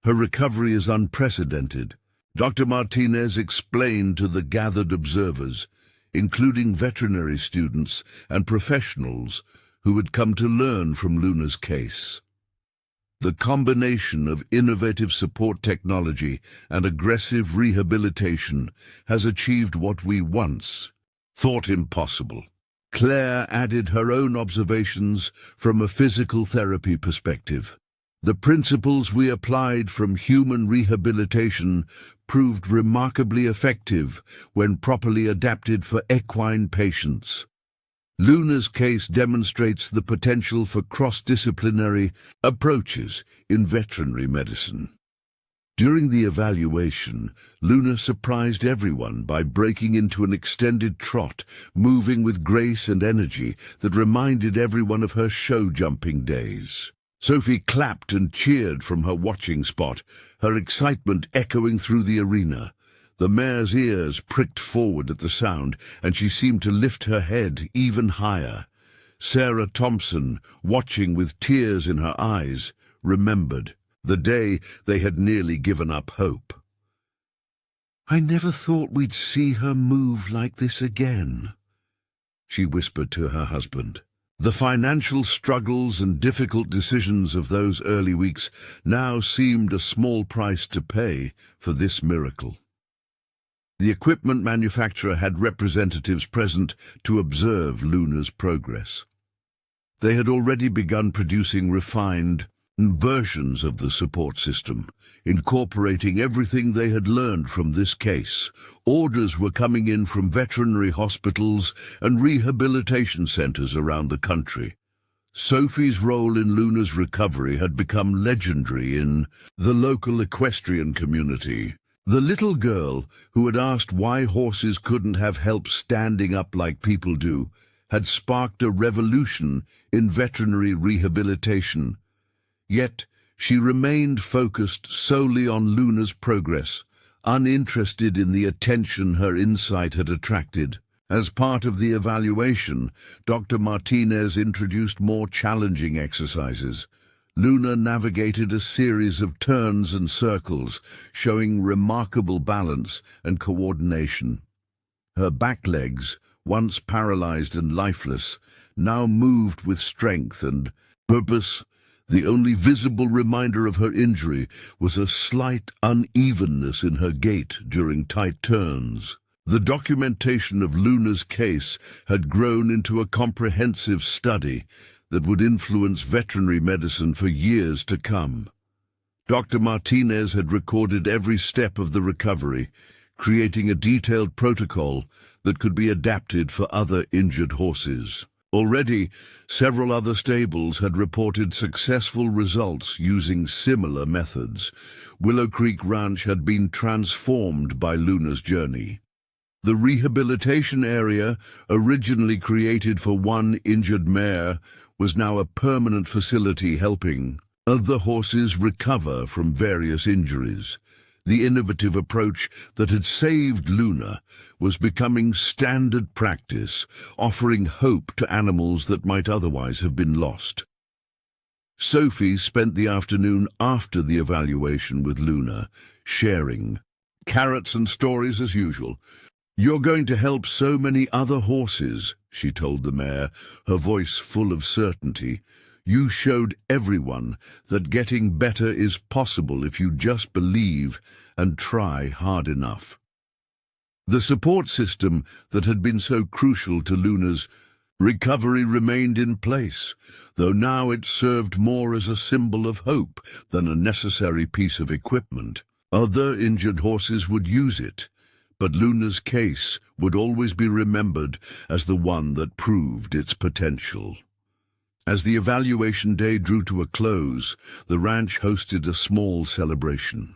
Her recovery is unprecedented. Dr. Martinez explained to the gathered observers, including veterinary students and professionals who had come to learn from Luna's case. The combination of innovative support technology and aggressive rehabilitation has achieved what we once thought impossible. Claire added her own observations from a physical therapy perspective. The principles we applied from human rehabilitation proved remarkably effective when properly adapted for equine patients. Luna's case demonstrates the potential for cross-disciplinary approaches in veterinary medicine. During the evaluation, Luna surprised everyone by breaking into an extended trot, moving with grace and energy that reminded everyone of her show-jumping days. Sophie clapped and cheered from her watching spot, her excitement echoing through the arena. The mare's ears pricked forward at the sound, and she seemed to lift her head even higher. Sarah Thompson, watching with tears in her eyes, remembered the day they had nearly given up hope. "I never thought we'd see her move like this again," she whispered to her husband. The financial struggles and difficult decisions of those early weeks now seemed a small price to pay for this miracle. The equipment manufacturer had representatives present to observe Luna's progress. They had already begun producing refined versions of the support system, incorporating everything they had learned from this case. Orders were coming in from veterinary hospitals and rehabilitation centers around the country. Sophie's role in Luna's recovery had become legendary in the local equestrian community. The little girl, who had asked why horses couldn't have help standing up like people do, had sparked a revolution in veterinary rehabilitation. Yet she remained focused solely on Luna's progress, uninterested in the attention her insight had attracted. As part of the evaluation, Dr. Martinez introduced more challenging exercises. Luna navigated a series of turns and circles, showing remarkable balance and coordination. Her back legs, once paralyzed and lifeless, now moved with strength and purpose. The only visible reminder of her injury was a slight unevenness in her gait during tight turns. The documentation of Luna's case had grown into a comprehensive study that would influence veterinary medicine for years to come. Dr. Martinez had recorded every step of the recovery, creating a detailed protocol that could be adapted for other injured horses. Already, several other stables had reported successful results using similar methods. Willow Creek Ranch had been transformed by Luna's journey. The rehabilitation area, originally created for one injured mare, was now a permanent facility helping other horses recover from various injuries. The innovative approach that had saved Luna was becoming standard practice, offering hope to animals that might otherwise have been lost. Sophie spent the afternoon after the evaluation with Luna, sharing carrots and stories as usual. "You're going to help so many other horses," she told the mare, her voice full of certainty. "You showed everyone that getting better is possible if you just believe and try hard enough." The support system that had been so crucial to Luna's recovery remained in place, though now it served more as a symbol of hope than a necessary piece of equipment. Other injured horses would use it, but Luna's case would always be remembered as the one that proved its potential. As the evaluation day drew to a close, the ranch hosted a small celebration.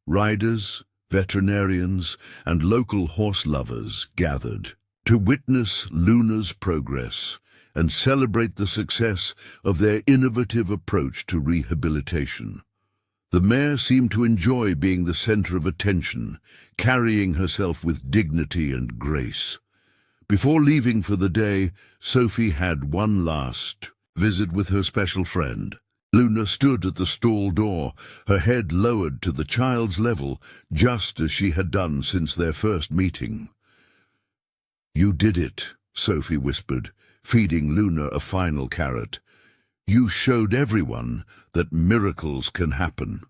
Riders, veterinarians, and local horse lovers gathered to witness Luna's progress and celebrate the success of their innovative approach to rehabilitation. The mare seemed to enjoy being the center of attention, carrying herself with dignity and grace. Before leaving for the day, Sophie had one last visit with her special friend. Luna stood at the stall door, her head lowered to the child's level, just as she had done since their first meeting. "You did it," Sophie whispered, feeding Luna a final carrot. "You showed everyone that miracles can happen."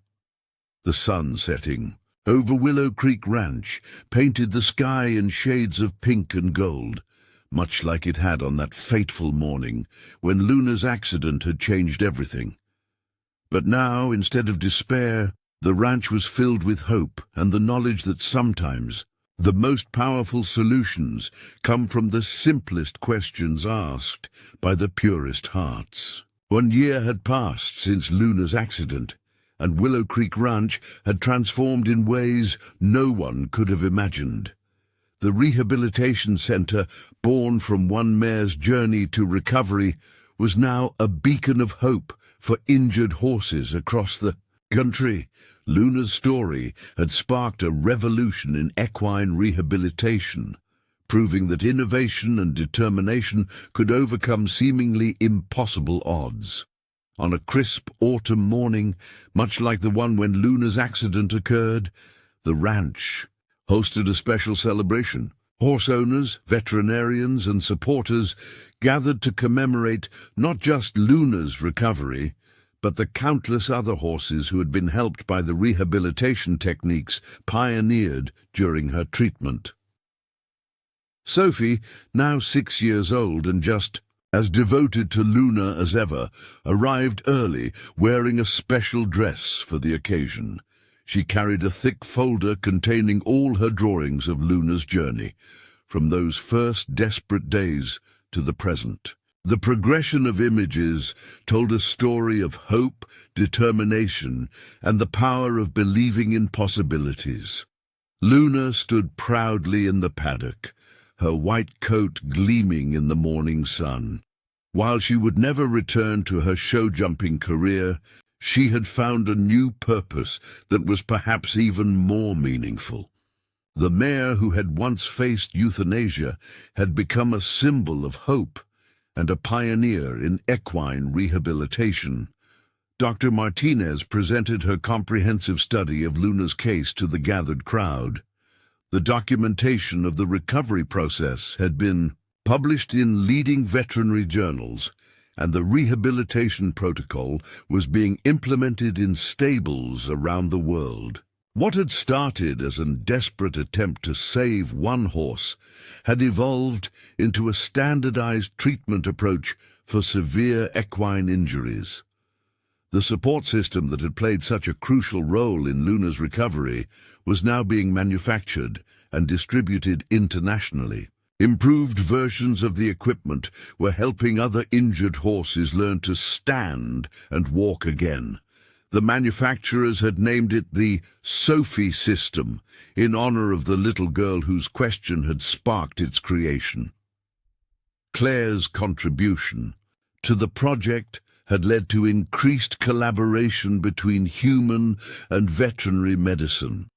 The sun setting over Willow Creek Ranch painted the sky in shades of pink and gold, much like it had on that fateful morning when Luna's accident had changed everything. But now, instead of despair, the ranch was filled with hope and the knowledge that sometimes the most powerful solutions come from the simplest questions asked by the purest hearts. 1 year had passed since Luna's accident, and Willow Creek Ranch had transformed in ways no one could have imagined. The rehabilitation center, born from one mare's journey to recovery, was now a beacon of hope for injured horses across the country. Luna's story had sparked a revolution in equine rehabilitation, proving that innovation and determination could overcome seemingly impossible odds. On a crisp autumn morning, much like the one when Luna's accident occurred, the ranch hosted a special celebration. Horse owners, veterinarians, and supporters gathered to commemorate not just Luna's recovery, but the countless other horses who had been helped by the rehabilitation techniques pioneered during her treatment. Sophie, now 6 years old and just as devoted to Luna as ever, arrived early, wearing a special dress for the occasion. She carried a thick folder containing all her drawings of Luna's journey, from those first desperate days to the present. The progression of images told a story of hope, determination, and the power of believing in possibilities. Luna stood proudly in the paddock, her white coat gleaming in the morning sun. While she would never return to her show-jumping career, she had found a new purpose that was perhaps even more meaningful. The mare who had once faced euthanasia had become a symbol of hope and a pioneer in equine rehabilitation. Dr. Martinez presented her comprehensive study of Luna's case to the gathered crowd. The documentation of the recovery process had been published in leading veterinary journals, and the rehabilitation protocol was being implemented in stables around the world. What had started as a desperate attempt to save one horse had evolved into a standardized treatment approach for severe equine injuries. The support system that had played such a crucial role in Luna's recovery was now being manufactured and distributed internationally. Improved versions of the equipment were helping other injured horses learn to stand and walk again. The manufacturers had named it the Sophie system, in honor of the little girl whose question had sparked its creation. Claire's contribution to the project had led to increased collaboration between human and veterinary medicine.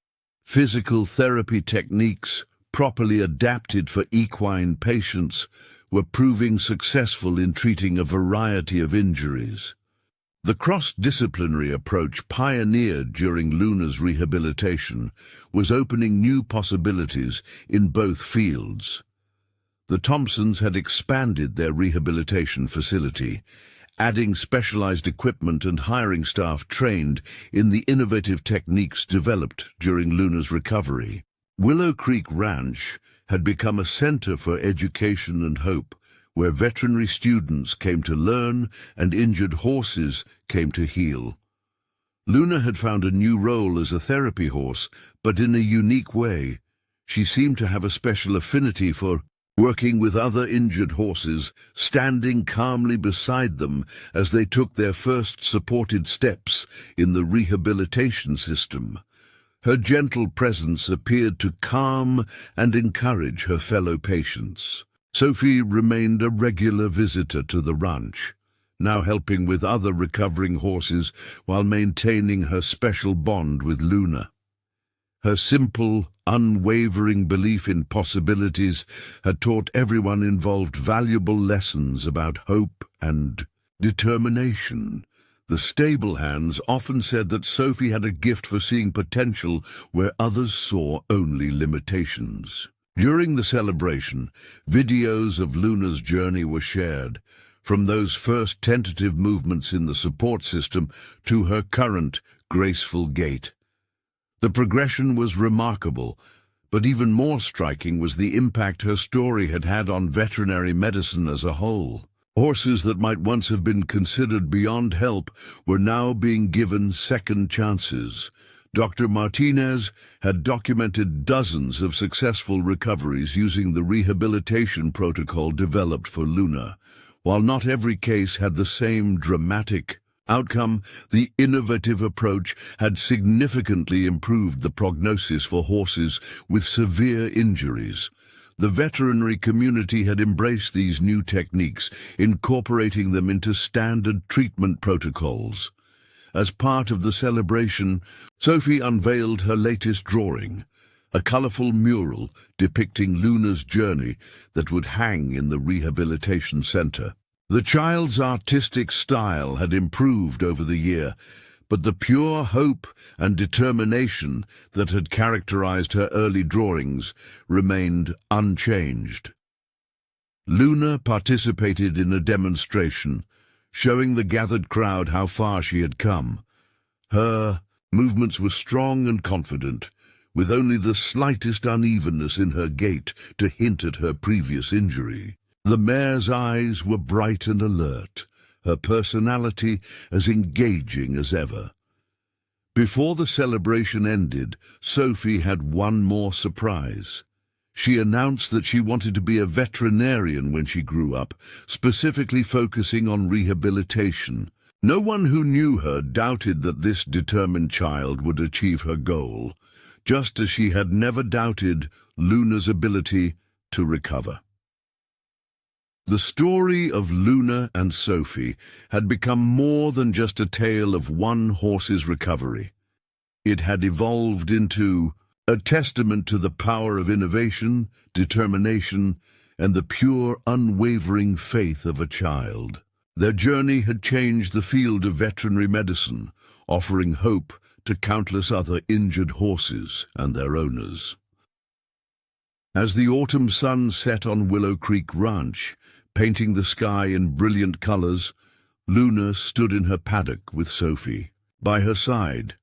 Physical therapy techniques, properly adapted for equine patients, were proving successful in treating a variety of injuries. The cross-disciplinary approach pioneered during Luna's rehabilitation was opening new possibilities in both fields. The Thompsons had expanded their rehabilitation facility, adding specialized equipment and hiring staff trained in the innovative techniques developed during Luna's recovery. Willow Creek Ranch had become a center for education and hope, where veterinary students came to learn and injured horses came to heal. Luna had found a new role as a therapy horse, but in a unique way. She seemed to have a special affinity for working with other injured horses, standing calmly beside them as they took their first supported steps in the rehabilitation system. Her gentle presence appeared to calm and encourage her fellow patients. Sophie remained a regular visitor to the ranch, now helping with other recovering horses while maintaining her special bond with Luna. Her simple, unwavering belief in possibilities had taught everyone involved valuable lessons about hope and determination. The stable hands often said that Sophie had a gift for seeing potential where others saw only limitations. During the celebration, videos of Luna's journey were shared, from those first tentative movements in the support system to her current graceful gait. The progression was remarkable, but even more striking was the impact her story had had on veterinary medicine as a whole. Horses that might once have been considered beyond help were now being given second chances. Dr. Martinez had documented dozens of successful recoveries using the rehabilitation protocol developed for Luna. While not every case had the same dramatic outcome, the innovative approach had significantly improved the prognosis for horses with severe injuries. The veterinary community had embraced these new techniques, incorporating them into standard treatment protocols. As part of the celebration, Sophie unveiled her latest drawing, a colorful mural depicting Luna's journey that would hang in the rehabilitation center. The child's artistic style had improved over the year, but the pure hope and determination that had characterized her early drawings remained unchanged. Luna participated in a demonstration, showing the gathered crowd how far she had come. Her movements were strong and confident, with only the slightest unevenness in her gait to hint at her previous injury. The mare's eyes were bright and alert, her personality as engaging as ever. Before the celebration ended, Sophie had one more surprise. She announced that she wanted to be a veterinarian when she grew up, specifically focusing on rehabilitation. No one who knew her doubted that this determined child would achieve her goal, just as she had never doubted Luna's ability to recover. The story of Luna and Sophie had become more than just a tale of one horse's recovery. It had evolved into a testament to the power of innovation, determination, and the pure, unwavering faith of a child. Their journey had changed the field of veterinary medicine, offering hope to countless other injured horses and their owners. As the autumn sun set on Willow Creek Ranch, painting the sky in brilliant colors, Luna stood in her paddock with Sophie. By her side,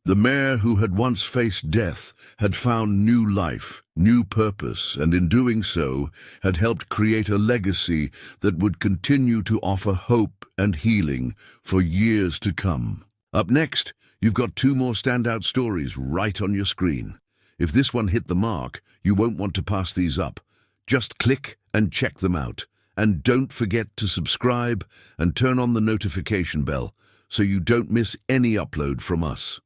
the mare who had once faced death had found new life, new purpose, and in doing so had helped create a legacy that would continue to offer hope and healing for years to come. Up next, you've got two more standout stories right on your screen. If this one hit the mark, you won't want to pass these up. Just click and check them out. And don't forget to subscribe and turn on the notification bell so you don't miss any upload from us.